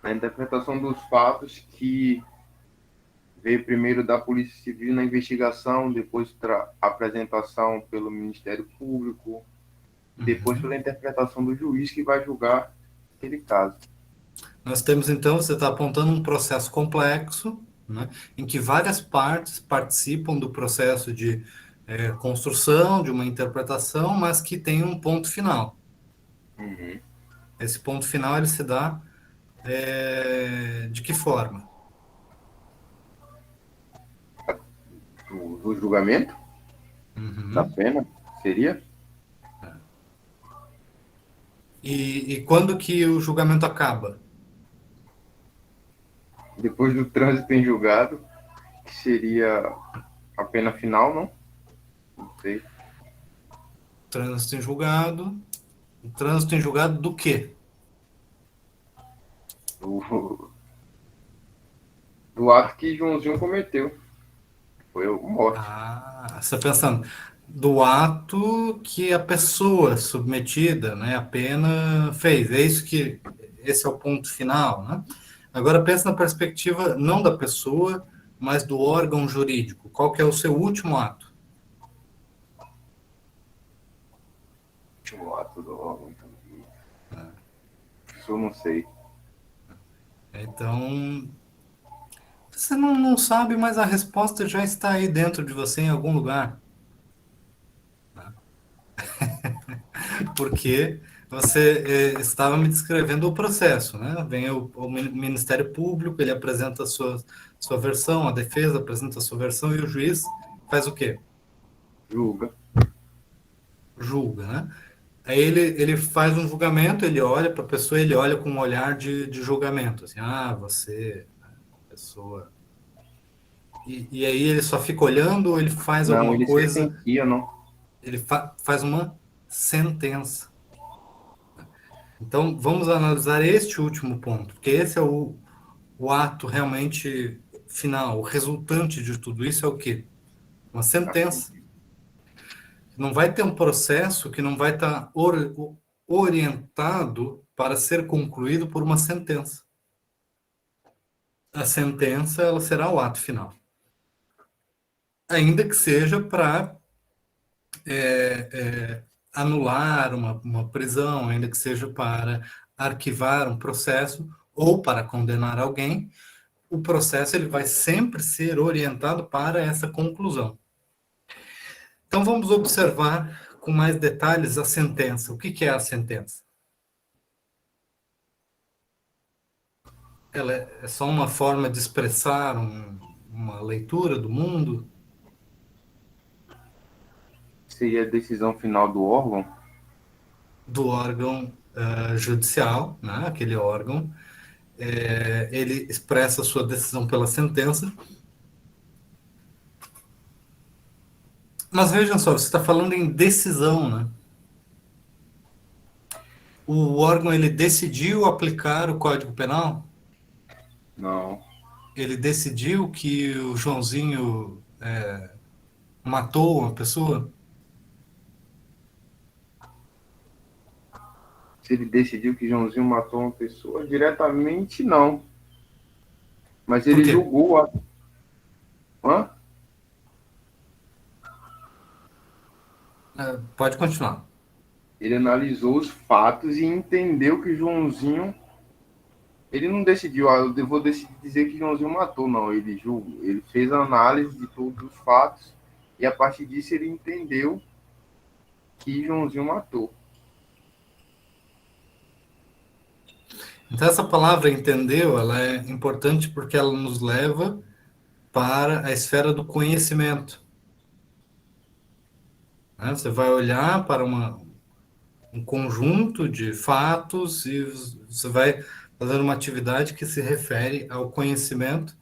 Na interpretação dos fatos que veio primeiro da Polícia Civil na investigação, depois apresentação pelo Ministério Público, depois pela interpretação do juiz que vai julgar aquele caso. Nós temos, então, você está apontando um processo complexo, né, em que várias partes participam do processo de construção, de uma interpretação, mas que tem um ponto final. Uhum. Esse ponto final, ele se dá de que forma? Do julgamento? Da pena? Seria? E quando que o julgamento acaba? Depois do trânsito em julgado, que seria a pena final, não? Não sei. Trânsito em julgado. Trânsito em julgado do quê? Do ato que Joãozinho cometeu. Foi a morte. Você está pensando do ato que a pessoa submetida, né, a pena fez. Esse é o ponto final, né? Agora pense na perspectiva não da pessoa, mas do órgão jurídico. Qual que é o seu último ato? O ato do órgão. Isso eu não sei. Então, você não sabe, mas a resposta já está aí dentro de você em algum lugar. Porque você estava me descrevendo o processo, né? Vem o Ministério Público, ele apresenta a sua versão, a defesa apresenta a sua versão e o juiz faz o quê? Julga. Julga, né? Aí ele faz um julgamento, ele olha para a pessoa, ele olha com um olhar de julgamento, assim, você, pessoa. E aí ele só fica olhando ou ele faz Não, alguma ele coisa, sentencia, não. ele faz uma sentença. Então, vamos analisar este último ponto, porque esse é o ato realmente final, o resultante de tudo isso é o quê? Uma sentença. Não vai ter um processo que não vai estar orientado para ser concluído por uma sentença. A sentença, ela será o ato final. Ainda que seja para anular uma prisão, ainda que seja para arquivar um processo ou para condenar alguém, o processo ele vai sempre ser orientado para essa conclusão. Então vamos observar com mais detalhes a sentença. O que é a sentença? Ela é só uma forma de expressar uma leitura do mundo? Seria a decisão final do órgão? Do órgão judicial, né? Aquele órgão, ele expressa a sua decisão pela sentença. Mas vejam só, você está falando em decisão, né? O órgão ele decidiu aplicar o Código Penal? Não. Ele decidiu que o Joãozinho matou uma pessoa? Se ele decidiu que Joãozinho matou uma pessoa, diretamente não. Mas Por ele quê? julgou a. Hã? Pode continuar. Ele analisou os fatos e entendeu que Joãozinho. Ele não decidiu, eu vou decidir dizer que Joãozinho matou, não. Ele julgou. Ele fez a análise de todos os fatos e a partir disso ele entendeu que Joãozinho matou. Então, essa palavra entendeu, ela é importante porque ela nos leva para a esfera do conhecimento. Né? Você vai olhar para um conjunto de fatos e você vai fazer uma atividade que se refere ao conhecimento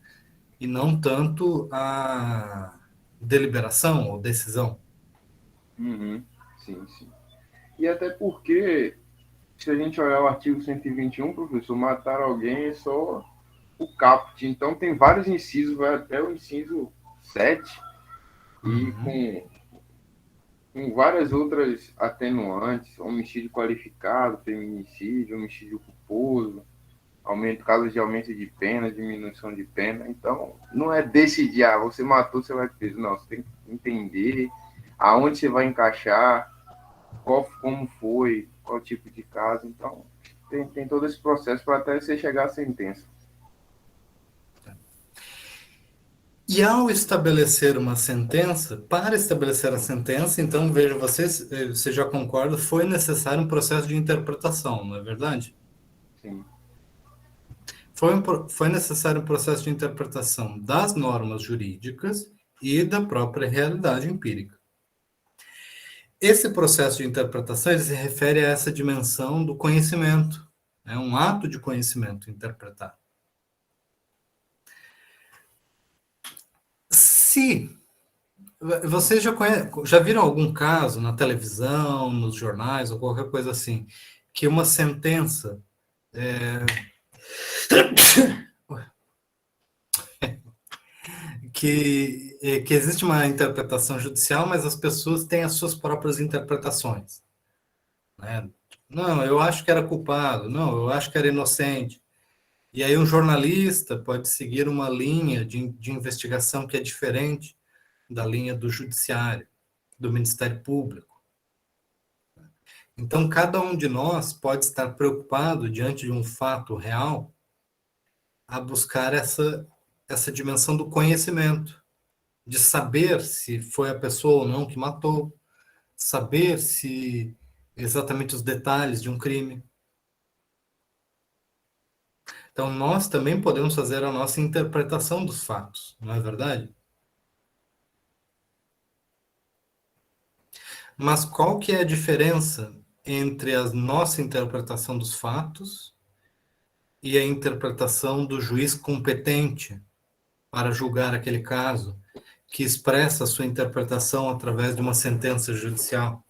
e não tanto à deliberação ou decisão. Uhum. Sim, sim. E até porque, se a gente olhar o artigo 121, professor, matar alguém é só o caput. Então, tem vários incisos, vai até o inciso 7, e com várias outras atenuantes, homicídio qualificado, feminicídio, homicídio culposo, casos de aumento de pena, diminuição de pena. Então, não é decidir, você matou, você vai preso. Não, você tem que entender aonde você vai encaixar, como foi, qual tipo de caso. Então, tem todo esse processo para até você chegar à sentença. E ao estabelecer uma sentença, para estabelecer a sentença, então, veja, você já concorda, foi necessário um processo de interpretação, não é verdade? Sim. Foi necessário um processo de interpretação das normas jurídicas e da própria realidade empírica. Esse processo de interpretação ele se refere a essa dimensão do conhecimento, é um ato de conhecimento interpretar. Se vocês já viram algum caso na televisão, nos jornais ou qualquer coisa assim, que uma sentença que existe uma interpretação judicial, mas as pessoas têm as suas próprias interpretações, né? Não, eu acho que era culpado. Não, eu acho que era inocente. E aí um jornalista pode seguir uma linha de investigação que é diferente da linha do judiciário, do Ministério Público. Então, cada um de nós pode estar preocupado diante de um fato real a buscar essa dimensão do conhecimento, de saber se foi a pessoa ou não que matou, saber se exatamente os detalhes de um crime. Então, nós também podemos fazer a nossa interpretação dos fatos, não é verdade? Mas qual que é a diferença entre a nossa interpretação dos fatos e a interpretação do juiz competente para julgar aquele caso, que expressa a sua interpretação através de uma sentença judicial.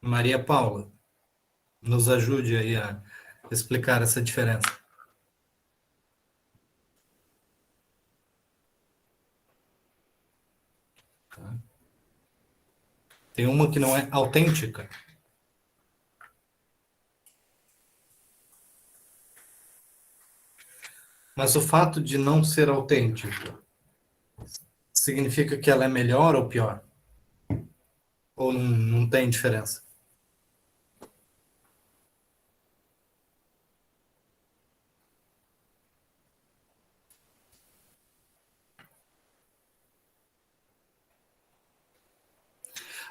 Maria Paula, nos ajude aí a explicar essa diferença. Tem uma que não é autêntica. Mas o fato de não ser autêntico significa que ela é melhor ou pior? Ou não tem diferença?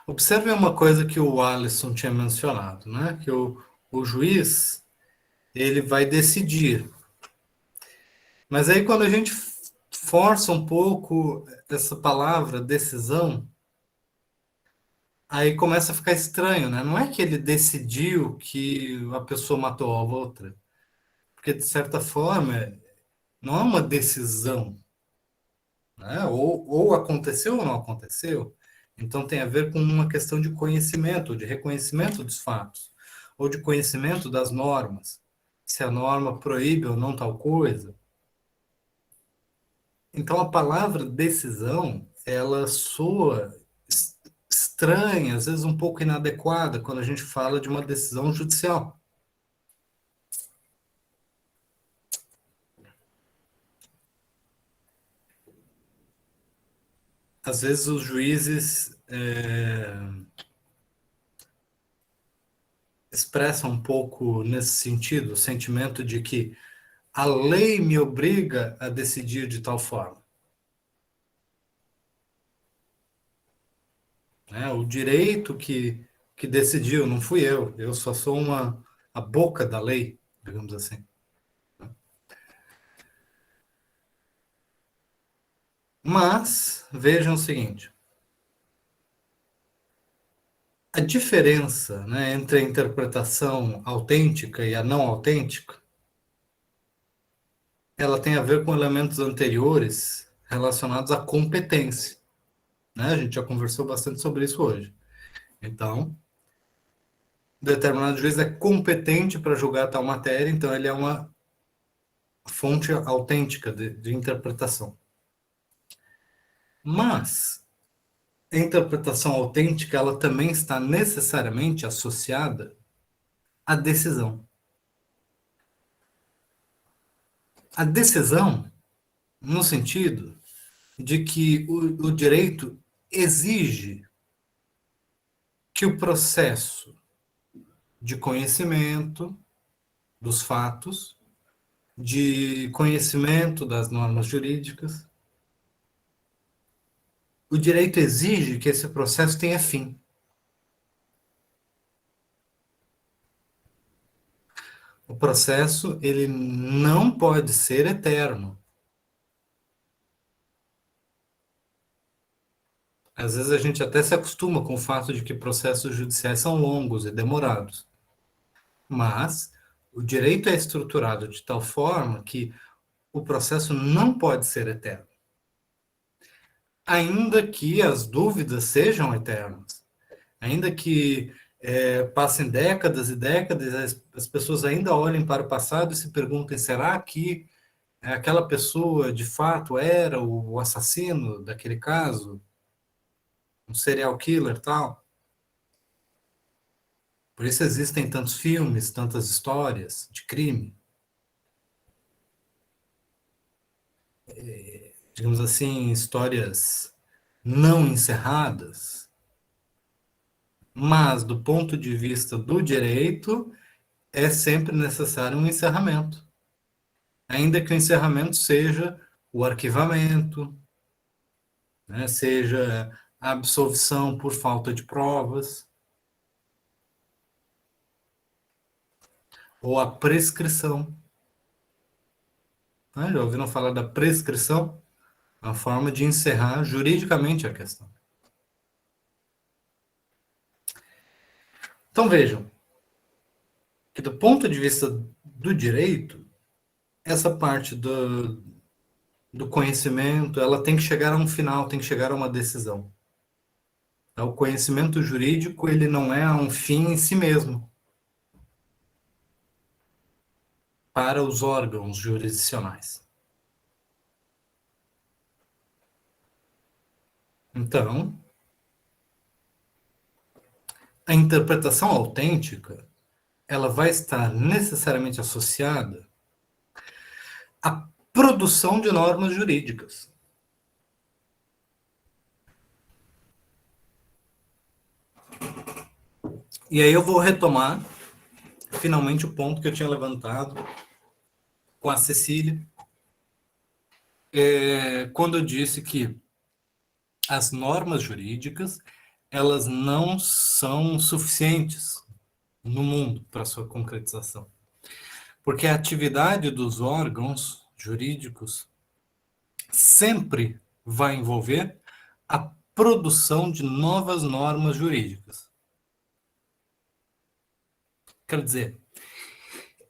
Observe uma coisa que o Alisson tinha mencionado, né? Que o juiz, ele vai decidir. Mas aí quando a gente força um pouco essa palavra decisão, aí começa a ficar estranho, né? Não é que ele decidiu que a pessoa matou a outra, porque de certa forma não é uma decisão, né? Ou aconteceu ou não aconteceu. Então tem a ver com uma questão de conhecimento, de reconhecimento dos fatos, ou de conhecimento das normas. Se a norma proíbe ou não tal coisa. Então a palavra decisão, ela soa estranha, às vezes um pouco inadequada, quando a gente fala de uma decisão judicial. Às vezes os juízes expressam um pouco nesse sentido, o sentimento de que a lei me obriga a decidir de tal forma. Né? O direito que decidiu, não fui eu só sou a boca da lei, digamos assim. Mas, vejam o seguinte, a diferença, né, entre a interpretação autêntica e a não autêntica, ela tem a ver com elementos anteriores relacionados à competência. Né? A gente já conversou bastante sobre isso hoje. Então, determinado juiz é competente para julgar tal matéria, então ele é uma fonte autêntica de interpretação. Mas a interpretação autêntica, ela também está necessariamente associada à decisão. A decisão, no sentido de que o direito exige que o processo de conhecimento dos fatos, de conhecimento das normas jurídicas, o direito exige que esse processo tenha fim. O processo, ele não pode ser eterno. Às vezes a gente até se acostuma com o fato de que processos judiciais são longos e demorados. Mas o direito é estruturado de tal forma que o processo não pode ser eterno. Ainda que as dúvidas sejam eternas. Ainda que passem décadas e décadas, as pessoas ainda olhem para o passado e se perguntem, será que aquela pessoa de fato era o assassino daquele caso? Um serial killer e tal? Por isso existem tantos filmes, tantas histórias de crime. Digamos assim, histórias não encerradas. Mas, do ponto de vista do direito, é sempre necessário um encerramento. Ainda que o encerramento seja o arquivamento, né, seja a absolvição por falta de provas, ou a prescrição. Né? Já ouviram falar da prescrição? A forma de encerrar juridicamente a questão. Então vejam que do ponto de vista do direito, essa parte do conhecimento, ela tem que chegar a um final, tem que chegar a uma decisão. O conhecimento jurídico, ele não é um fim em si mesmo para os órgãos jurisdicionais. Então, a interpretação autêntica, ela vai estar necessariamente associada à produção de normas jurídicas. E aí eu vou retomar, finalmente, o ponto que eu tinha levantado com a Cecília, quando eu disse que as normas jurídicas, elas não são suficientes no mundo para sua concretização. Porque a atividade dos órgãos jurídicos sempre vai envolver a produção de novas normas jurídicas. Quer dizer,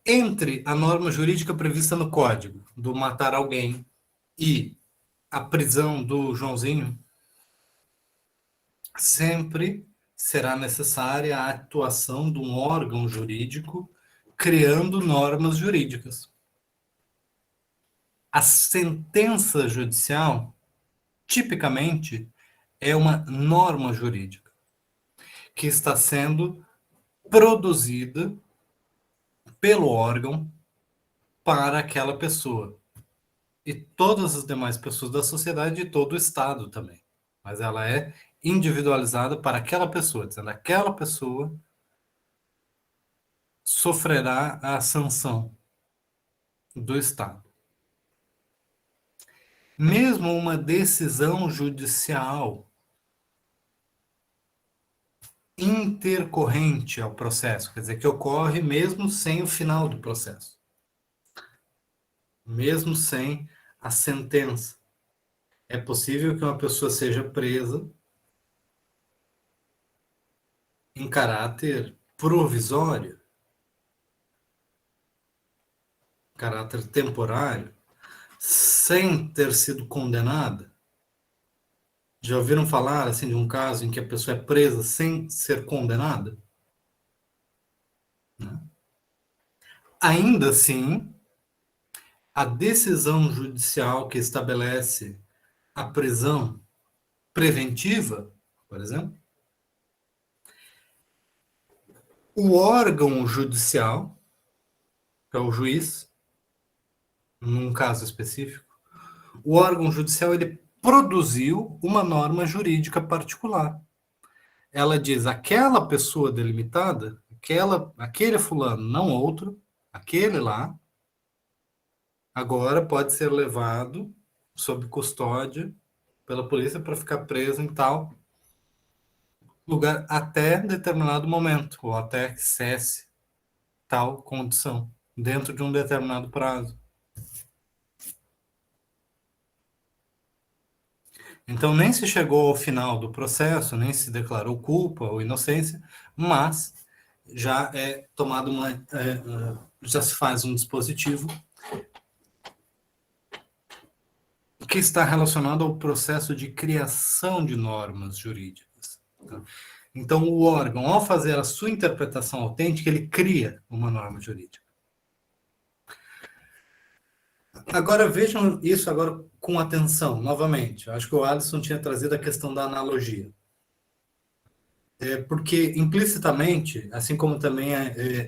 entre a norma jurídica prevista no Código do matar alguém e a prisão do Joãozinho, sempre será necessária a atuação de um órgão jurídico criando normas jurídicas. A sentença judicial, tipicamente, é uma norma jurídica que está sendo produzida pelo órgão para aquela pessoa. E todas as demais pessoas da sociedade e todo o Estado também. Mas ela é individualizada para aquela pessoa, dizendo que aquela pessoa sofrerá a sanção do Estado. Mesmo uma decisão judicial intercorrente ao processo, quer dizer, que ocorre mesmo sem o final do processo, mesmo sem a sentença. É possível que uma pessoa seja presa em caráter provisório, caráter temporário, sem ter sido condenada. Já ouviram falar assim de um caso em que a pessoa é presa sem ser condenada? Né? Ainda assim, a decisão judicial que estabelece a prisão preventiva, por exemplo, o órgão judicial, que é o juiz, num caso específico, o órgão judicial ele produziu uma norma jurídica particular. Ela diz, aquela pessoa delimitada, aquele fulano, não outro, aquele lá, agora pode ser levado sob custódia pela polícia para ficar preso em tal lugar até determinado momento, ou até que cesse tal condição, dentro de um determinado prazo. Então, nem se chegou ao final do processo, nem se declarou culpa ou inocência, mas já é tomado já se faz um dispositivo que está relacionado ao processo de criação de normas jurídicas. Tá? Então, o órgão, ao fazer a sua interpretação autêntica, ele cria uma norma jurídica. Agora, vejam isso agora com atenção, novamente. Eu acho que o Alisson tinha trazido a questão da analogia. Porque, implicitamente, assim como também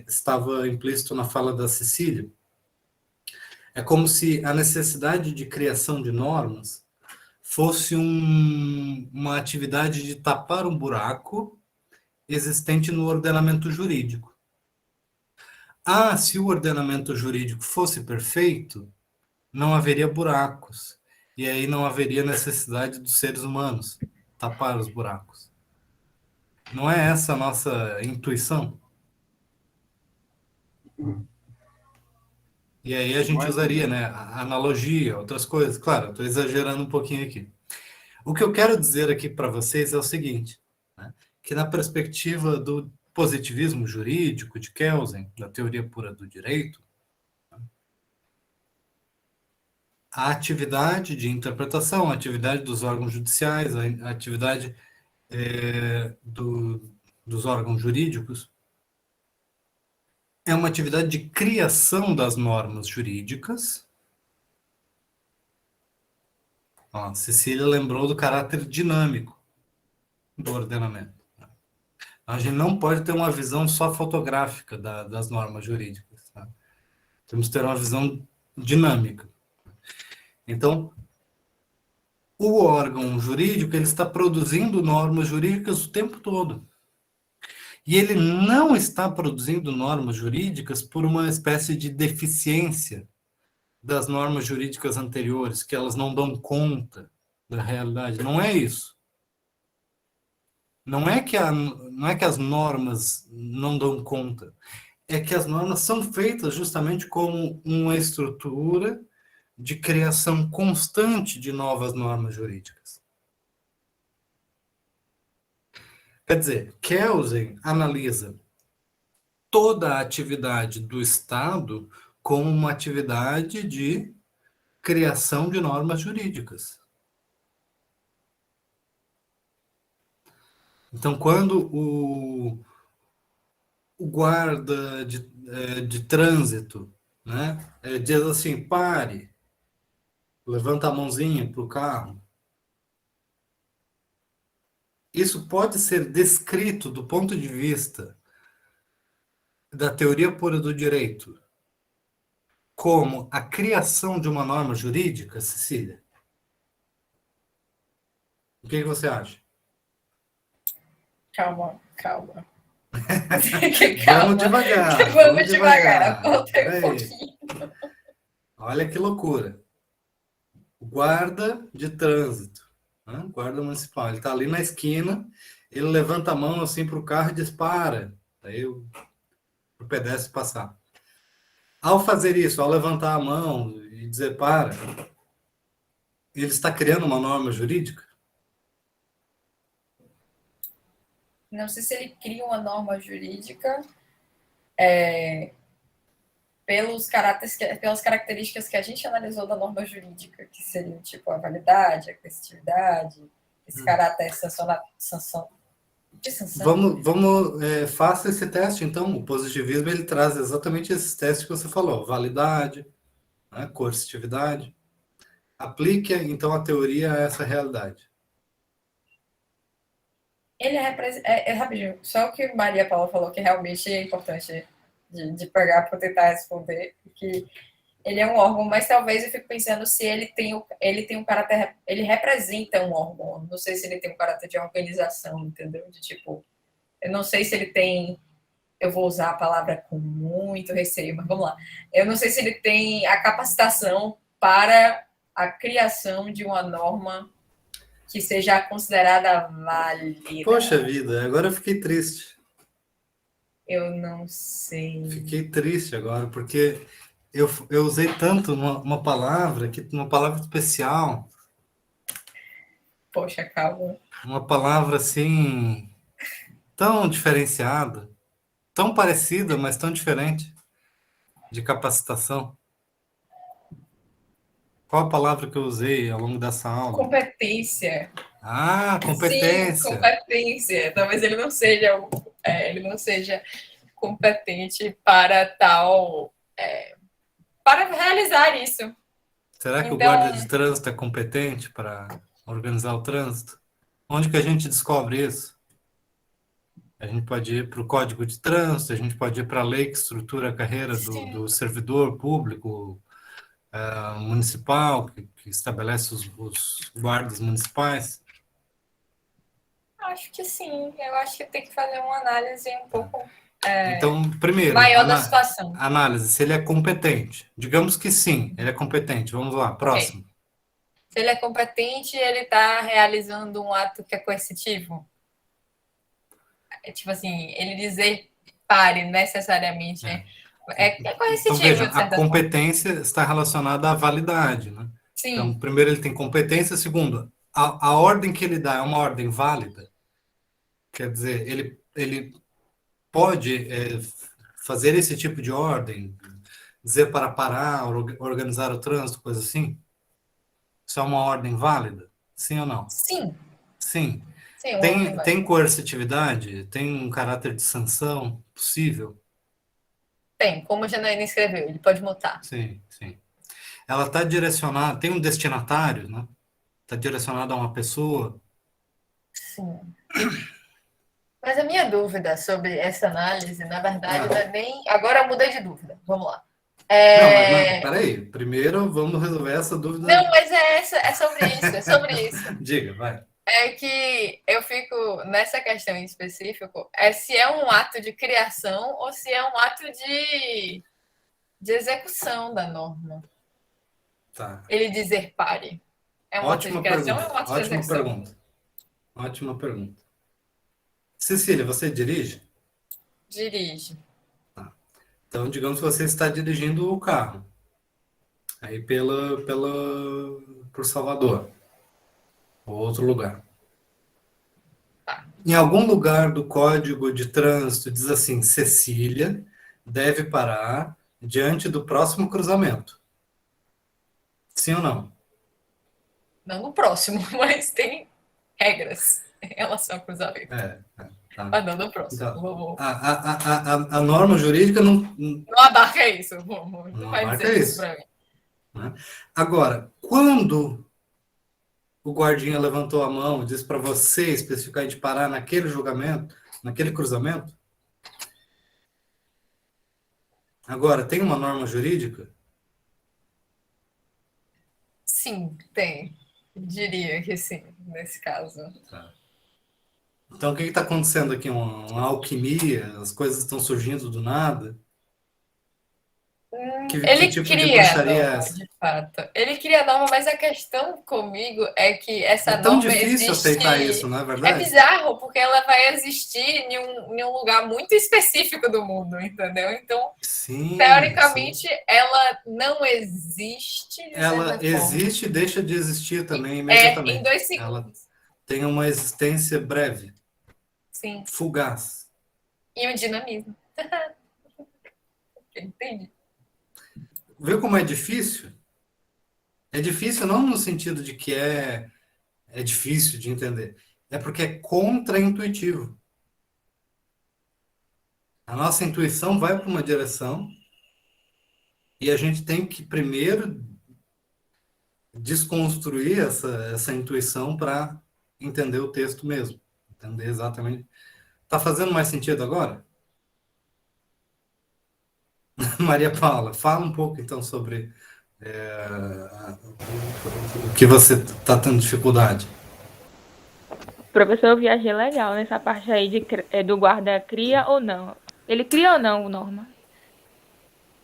estava implícito na fala da Cecília, é como se a necessidade de criação de normas fosse uma atividade de tapar um buraco existente no ordenamento jurídico. Se o ordenamento jurídico fosse perfeito, não haveria buracos. E aí não haveria necessidade dos seres humanos tapar os buracos. Não é essa a nossa intuição? E aí a gente usaria, né, a analogia, outras coisas. Claro, eu estou exagerando um pouquinho aqui. O que eu quero dizer aqui para vocês é o seguinte, né, que na perspectiva do positivismo jurídico de Kelsen, da teoria pura do direito, a atividade de interpretação, a atividade dos órgãos judiciais, a atividade dos órgãos jurídicos, é uma atividade de criação das normas jurídicas. Ó, Cecília lembrou do caráter dinâmico do ordenamento. A gente não pode ter uma visão só fotográfica das normas jurídicas. Tá? Temos que ter uma visão dinâmica. Então, o órgão jurídico ele está produzindo normas jurídicas o tempo todo. E ele não está produzindo normas jurídicas por uma espécie de deficiência das normas jurídicas anteriores, que elas não dão conta da realidade. Não é isso. Não é que as normas não dão conta. É que as normas são feitas justamente como uma estrutura de criação constante de novas normas jurídicas. Quer dizer, Kelsen analisa toda a atividade do Estado como uma atividade de criação de normas jurídicas. Então, quando o guarda de trânsito, né, diz assim, pare, levanta a mãozinha para o carro, isso pode ser descrito do ponto de vista da teoria pura do direito como a criação de uma norma jurídica, Cecília? O que você acha? Calma. Calma. Vamos devagar. Vamos devagar. Volta aí um Peraí. pouquinho. Olha que loucura. O guarda de trânsito, né? Guarda municipal, ele está ali na esquina, ele levanta a mão assim para o carro e diz, para. Aí o pedestre passar. Ao fazer isso, ao levantar a mão e dizer para, ele está criando uma norma jurídica? Não sei se ele cria uma norma jurídica pelas características que a gente analisou da norma jurídica, que seriam tipo a validade, a coercitividade, esse caráter de sanção. Faça esse teste, então. O positivismo ele traz exatamente esses testes que você falou: validade, né, coercitividade. Aplique, então, a teoria a essa realidade. Ele rapidinho, só o que Maria Paula falou que realmente é importante de pegar para tentar responder, que ele é um órgão, mas talvez eu fico pensando se ele tem um caráter, ele representa um órgão, não sei se ele tem um caráter de organização, entendeu? De tipo, eu não sei se ele tem, eu vou usar a palavra com muito receio, mas vamos lá, eu não sei se ele tem a capacitação para a criação de uma norma que seja considerada válida. Poxa vida, agora eu fiquei triste. Eu não sei. Fiquei triste agora, porque eu usei tanto uma palavra especial. Poxa, calma. Uma palavra assim, tão diferenciada, tão parecida, mas tão diferente, de capacitação. Qual a palavra que eu usei ao longo dessa aula? Competência. Ah, competência. Sim, competência. Talvez ele não seja competente para tal, para realizar isso. Será que Então, o guarda de trânsito é competente para organizar o trânsito? Onde que a gente descobre isso? A gente pode ir para o Código de Trânsito, a gente pode ir para a lei que estrutura a carreira do servidor público municipal, que estabelece os guardas municipais. acho que sim. Eu acho que tem que fazer uma análise um pouco Então, primeiro, maior da situação. Análise, se ele é competente. Digamos que sim, ele é competente. Vamos lá, próximo. Okay. Se ele é competente, ele está realizando um ato que é coercitivo. Tipo assim, ele dizer pare necessariamente é coercitivo. Então, veja, de certa a competência está relacionada à validade, né? Sim. Então, primeiro, ele tem competência. Segundo, a ordem que ele dá é uma ordem válida. Quer dizer, ele pode fazer esse tipo de ordem, dizer para parar, organizar o trânsito, coisa assim? Isso é uma ordem válida? Sim ou não? Sim, Sim. sim, uma ordem Tem válida. coercitividade? Tem um caráter de sanção possível? Tem, como a Janaína escreveu, ele pode mutar. Sim, sim. Ela está direcionada, tem um destinatário, né? Está direcionada a uma pessoa. Sim. Mas a minha dúvida sobre essa análise, na verdade, não Ah, é nem. Agora eu mudei de dúvida. Vamos lá. não, mas não, peraí. Primeiro vamos resolver essa dúvida. Não, mas é sobre isso, é sobre isso. Diga, vai. É que eu fico nessa questão em específico, é se é um ato de criação ou se é um ato de execução da norma. Tá. Ele dizer pare. É um ato de Ótima criação ou é pergunta. um ato de Ótima execução? pergunta. Ótima pergunta. Cecília, você dirige? Dirige. Então, digamos que você está dirigindo o carro. Aí por Salvador. Ou outro lugar. Tá. Em algum lugar do Código de Trânsito diz assim: Cecília deve parar diante do próximo cruzamento. Sim ou não? Não no próximo, mas tem regras em relação ao cruzamento. Tá. Mas não no próximo. Então, a norma jurídica Não abarca isso. Não não vai abarca dizer isso isso, para mim. né? Agora, quando o guardinha levantou a mão e disse para você especificar de parar naquele julgamento, naquele cruzamento, agora tem uma norma jurídica? Sim, tem. Diria que sim, nesse caso. Então, o que está acontecendo aqui? Uma alquimia? As coisas estão surgindo do nada? Que Ele tipo de cria a bruxaria é norma, essa? de fato. Ele cria a norma, mas a questão comigo é que É essa tão norma difícil aceitar isso, existe. não é É verdade? bizarro, porque ela vai existir em um lugar muito específico do mundo, entendeu? Então, Sim, sim. teoricamente, ela não existe de Ela certa forma. existe e deixa de existir também É em imediatamente. 2 segundos. Tem uma existência breve, Sim. fugaz. E o dinamismo. Entendi. Viu como é difícil? É difícil não no sentido de que é difícil de entender. É porque é contraintuitivo. A nossa intuição vai para uma direção e a gente tem que primeiro desconstruir essa intuição para entender o texto mesmo. Entender exatamente. Tá fazendo mais sentido agora? Maria Paula, fala um pouco então sobre o que você está tendo dificuldade. Professor, eu viajei legal nessa parte aí do guarda cria ou não. Ele cria ou não, Norma?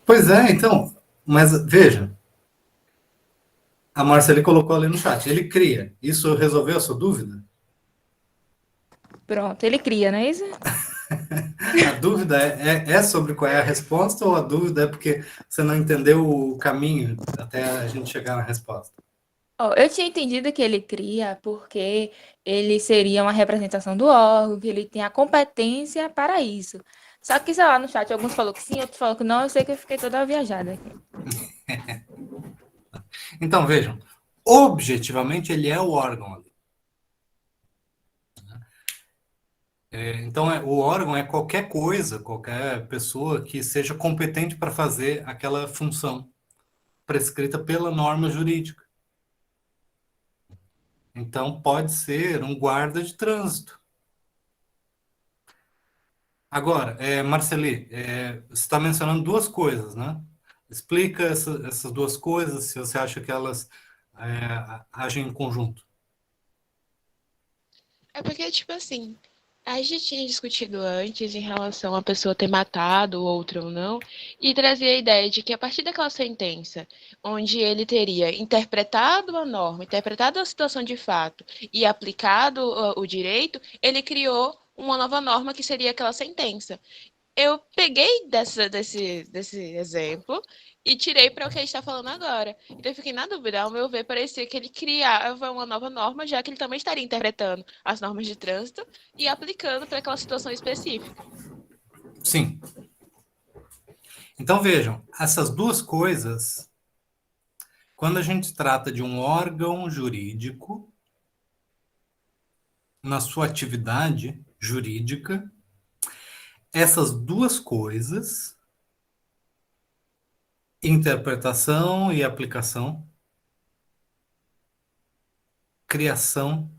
Pois é, então, mas veja, a Marcele colocou ali no chat, ele cria. Isso resolveu a sua dúvida? Pronto, ele cria, não é isso? A dúvida é sobre qual é a resposta ou a dúvida é porque você não entendeu o caminho até a gente chegar na resposta? Ó, eu tinha entendido que ele cria porque ele seria uma representação do órgão, que ele tem a competência para isso. Só que, sei lá, no chat alguns falaram que sim, outros falaram que não, eu sei que eu fiquei toda viajada aqui. Então, vejam, objetivamente ele é o órgão ali. Então, o órgão é qualquer coisa, qualquer pessoa que seja competente para fazer aquela função prescrita pela norma jurídica. Então, pode ser um guarda de trânsito. Agora, Marceli, você está mencionando duas coisas, né? Explica essas duas coisas, se você acha que elas agem em conjunto. É porque, tipo assim, a gente tinha discutido antes em relação a pessoa ter matado o outro ou não, e trazia a ideia de que a partir daquela sentença, onde ele teria interpretado a norma, interpretado a situação de fato e aplicado o direito, ele criou uma nova norma que seria aquela sentença. Eu peguei desse exemplo e tirei para o que a gente está falando agora. Então eu fiquei na dúvida, ao meu ver, parecia que ele criava uma nova norma, já que ele também estaria interpretando as normas de trânsito e aplicando para aquela situação específica. Sim. Então, vejam, essas duas coisas, quando a gente trata de um órgão jurídico, na sua atividade jurídica, essas duas coisas, interpretação e aplicação, criação,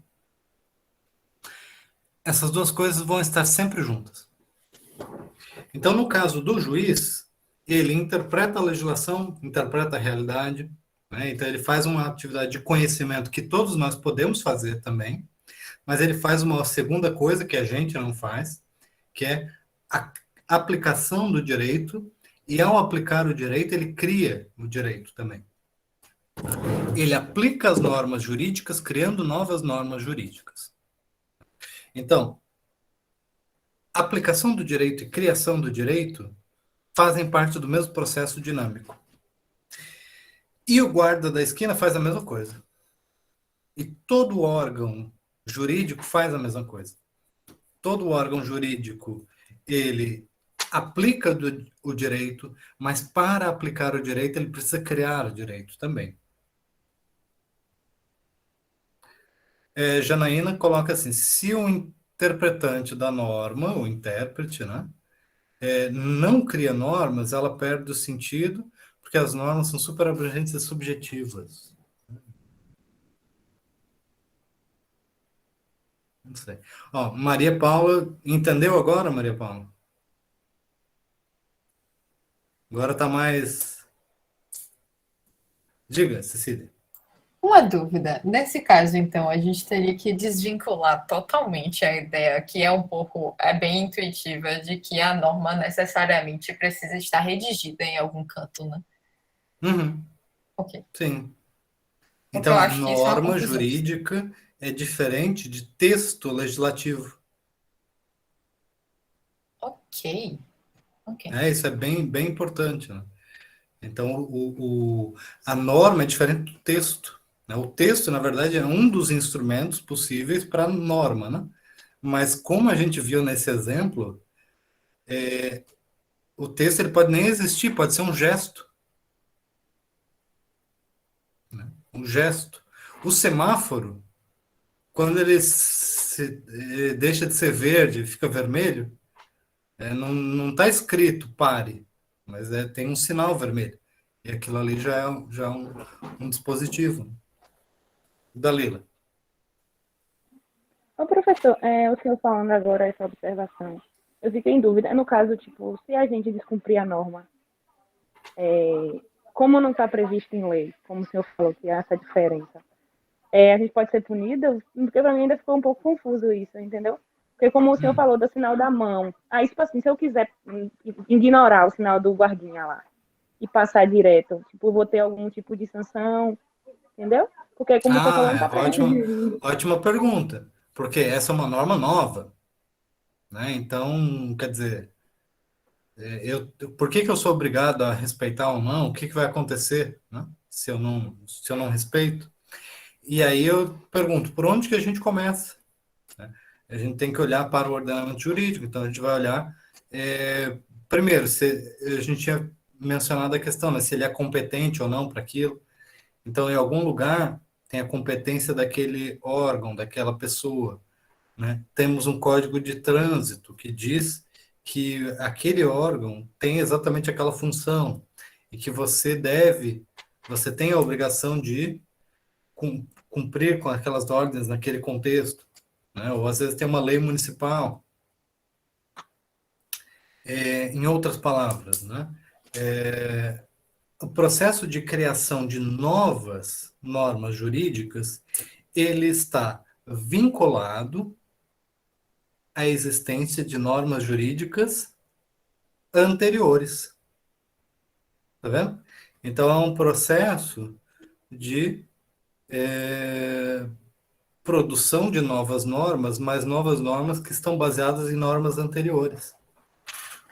essas duas coisas vão estar sempre juntas. Então, no caso do juiz, ele interpreta a legislação, interpreta a realidade, né? Então, ele faz uma atividade de conhecimento que todos nós podemos fazer também, mas ele faz uma segunda coisa que a gente não faz, que é a aplicação do direito, e ao aplicar o direito, ele cria o direito também. Ele aplica as normas jurídicas, criando novas normas jurídicas. Então, aplicação do direito e criação do direito fazem parte do mesmo processo dinâmico. E o guarda da esquina faz a mesma coisa. E todo órgão jurídico faz a mesma coisa. Todo órgão jurídico, ele aplica o direito, mas para aplicar o direito, ele precisa criar o direito também. Janaína coloca assim, se o interpretante da norma, o intérprete, né, não cria normas, ela perde o sentido, porque as normas são super abrangentes e subjetivas. Não sei. Ó, Maria Paula, entendeu agora, Maria Paula? Agora está mais... Diga, Cecília. Uma dúvida. Nesse caso, então, a gente teria que desvincular totalmente a ideia, que é um pouco, é bem intuitiva, de que a norma necessariamente precisa estar redigida em algum canto, né? Uhum, Ok. sim. Porque eu Então, acho que isso é uma norma confusão. jurídica é diferente de texto legislativo. Ok. Ok. Isso é bem importante, né? Então, a norma é diferente do texto, né? O texto, na verdade, é um dos instrumentos possíveis para a norma, né? Mas, como a gente viu nesse exemplo, o texto ele pode nem existir, pode ser um gesto. Né? Um gesto. O semáforo, quando ele deixa de ser verde, fica vermelho, não está escrito pare, mas tem um sinal vermelho. E aquilo ali já é um dispositivo. Dalila. Ô, professor, o senhor falando agora essa observação, eu fiquei em dúvida. No caso, tipo, se a gente descumprir a norma, como não está previsto em lei, como o senhor falou, que há essa diferença, a gente pode ser punida? Porque para mim ainda ficou um pouco confuso isso, entendeu? Porque como o senhor falou do sinal da mão, aí, tipo assim, se eu quiser ignorar o sinal do guardinha lá e passar direto, tipo, vou ter algum tipo de sanção, entendeu? Porque como o senhor falou, não está previsto. Ótima pergunta, porque essa é uma norma nova, né? Então, quer dizer, por que eu sou obrigado a respeitar ou não? O que vai acontecer, né? Se eu não respeito? E aí eu pergunto, por onde que a gente começa? Né? A gente tem que olhar para o ordenamento jurídico, então a gente vai olhar, primeiro, se a gente tinha mencionado a questão, né, se ele é competente ou não para aquilo. Então, em algum lugar, tem a competência daquele órgão, daquela pessoa. Né? Temos um código de trânsito que diz que aquele órgão tem exatamente aquela função e que você tem a obrigação de cumprir com aquelas ordens naquele contexto. Né? Ou às vezes tem uma lei municipal. Em outras palavras, né? O processo de criação de novas normas jurídicas, ele está vinculado à existência de normas jurídicas anteriores. Tá vendo? Então, é um processo de produção de novas normas, mas novas normas que estão baseadas em normas anteriores.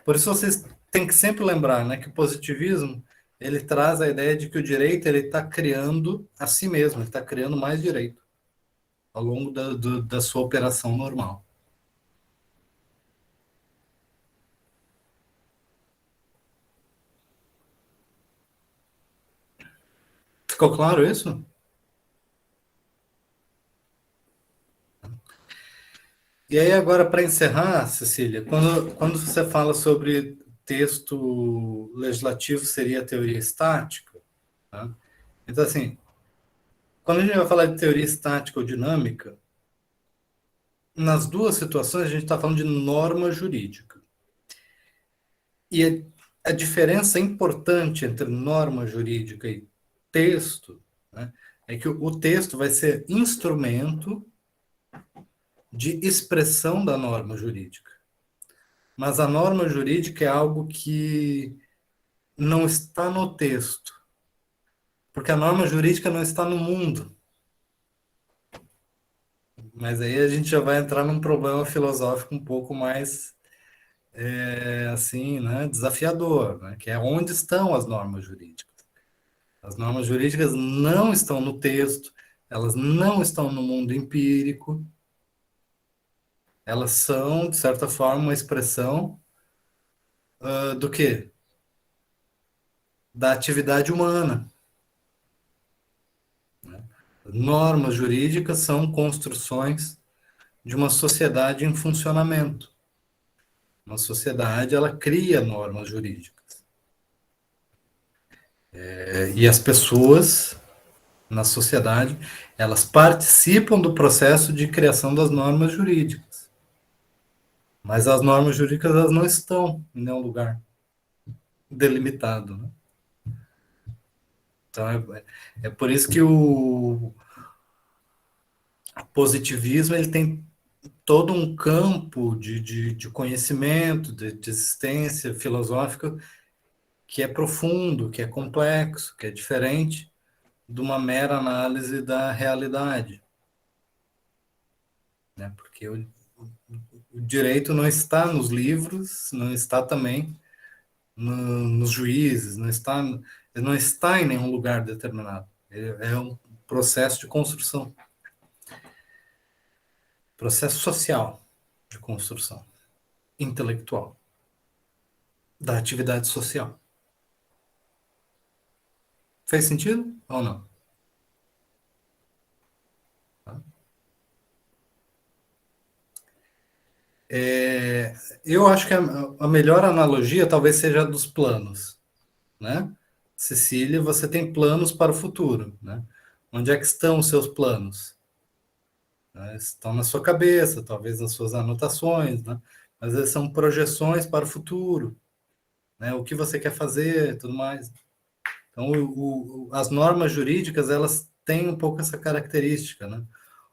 Por isso, vocês têm que sempre lembrar, né, que o positivismo ele traz a ideia de que o direito ele está criando a si mesmo, ele está criando mais direito ao longo da sua operação normal. Ficou claro isso? E aí, agora, para encerrar, Cecília, quando você fala sobre texto legislativo seria teoria estática, tá? Então, assim, quando a gente vai falar de teoria estática ou dinâmica, nas duas situações a gente está falando de norma jurídica. E a diferença importante entre norma jurídica e texto, né, é que o texto vai ser instrumento de expressão da norma jurídica. Mas a norma jurídica é algo que não está no texto, porque a norma jurídica não está no mundo. Mas aí a gente já vai entrar num problema filosófico um pouco mais assim, né, desafiador, né, que é onde estão as normas jurídicas. As normas jurídicas não estão no texto, elas não estão no mundo empírico, elas são, de certa forma, uma expressão do quê? Da atividade humana. Normas jurídicas são construções de uma sociedade em funcionamento. Uma sociedade, ela cria normas jurídicas. E as pessoas na sociedade, elas participam do processo de criação das normas jurídicas. Mas as normas jurídicas, elas não estão em nenhum lugar delimitado, né? Então, é por isso que o positivismo, ele tem todo um campo de conhecimento, de existência filosófica, que é profundo, que é complexo, que é diferente de uma mera análise da realidade, né? Porque o direito não está nos livros, não está também nos juízes, não está em nenhum lugar determinado. É um processo de construção, processo social de construção, intelectual, da atividade social. Fez sentido ou não? Eu acho que a melhor analogia talvez seja a dos planos, né? Cecília, você tem planos para o futuro, né? Onde é que estão os seus planos? Né? Estão na sua cabeça, talvez nas suas anotações, né? Mas eles são projeções para o futuro, né? O que você quer fazer, tudo mais. Então, as normas jurídicas, elas têm um pouco essa característica, né,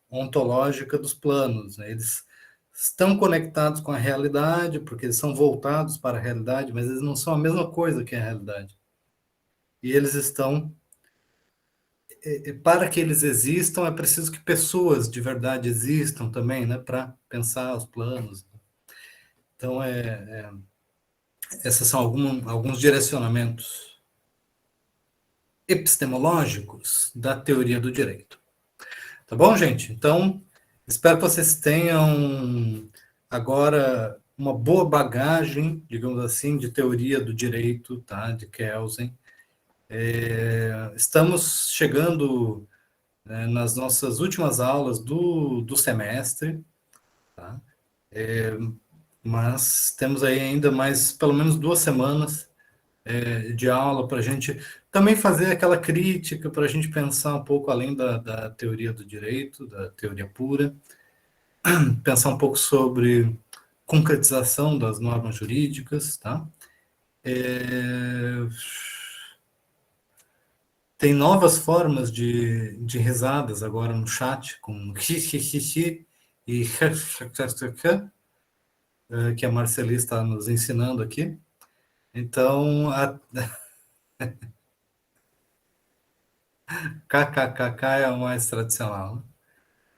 ontológica dos planos, né? Eles estão conectados com a realidade, porque eles são voltados para a realidade, mas eles não são a mesma coisa que a realidade. E eles estão... Para que eles existam, é preciso que pessoas de verdade existam também, né, para pensar os planos. Então, esses são alguns direcionamentos epistemológicos da teoria do direito. Tá bom, gente? Então, espero que vocês tenham agora uma boa bagagem, digamos assim, de teoria do direito, tá? De Kelsen. Estamos chegando, né, nas nossas últimas aulas do semestre, tá? Mas temos aí ainda mais, pelo menos 2 semanas de aula para a gente também fazer aquela crítica, para a gente pensar um pouco além da teoria do direito, da teoria pura, pensar um pouco sobre concretização das normas jurídicas, tá? Tem novas formas de risadas agora no chat, com xixi e que a Marceli está nos ensinando aqui. Então, KKKK é o mais tradicional, né?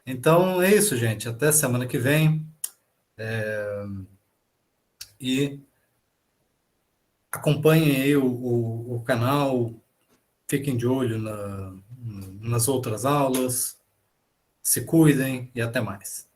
Então, é isso, gente. Até semana que vem. E acompanhem aí o canal, fiquem de olho nas outras aulas, se cuidem e até mais.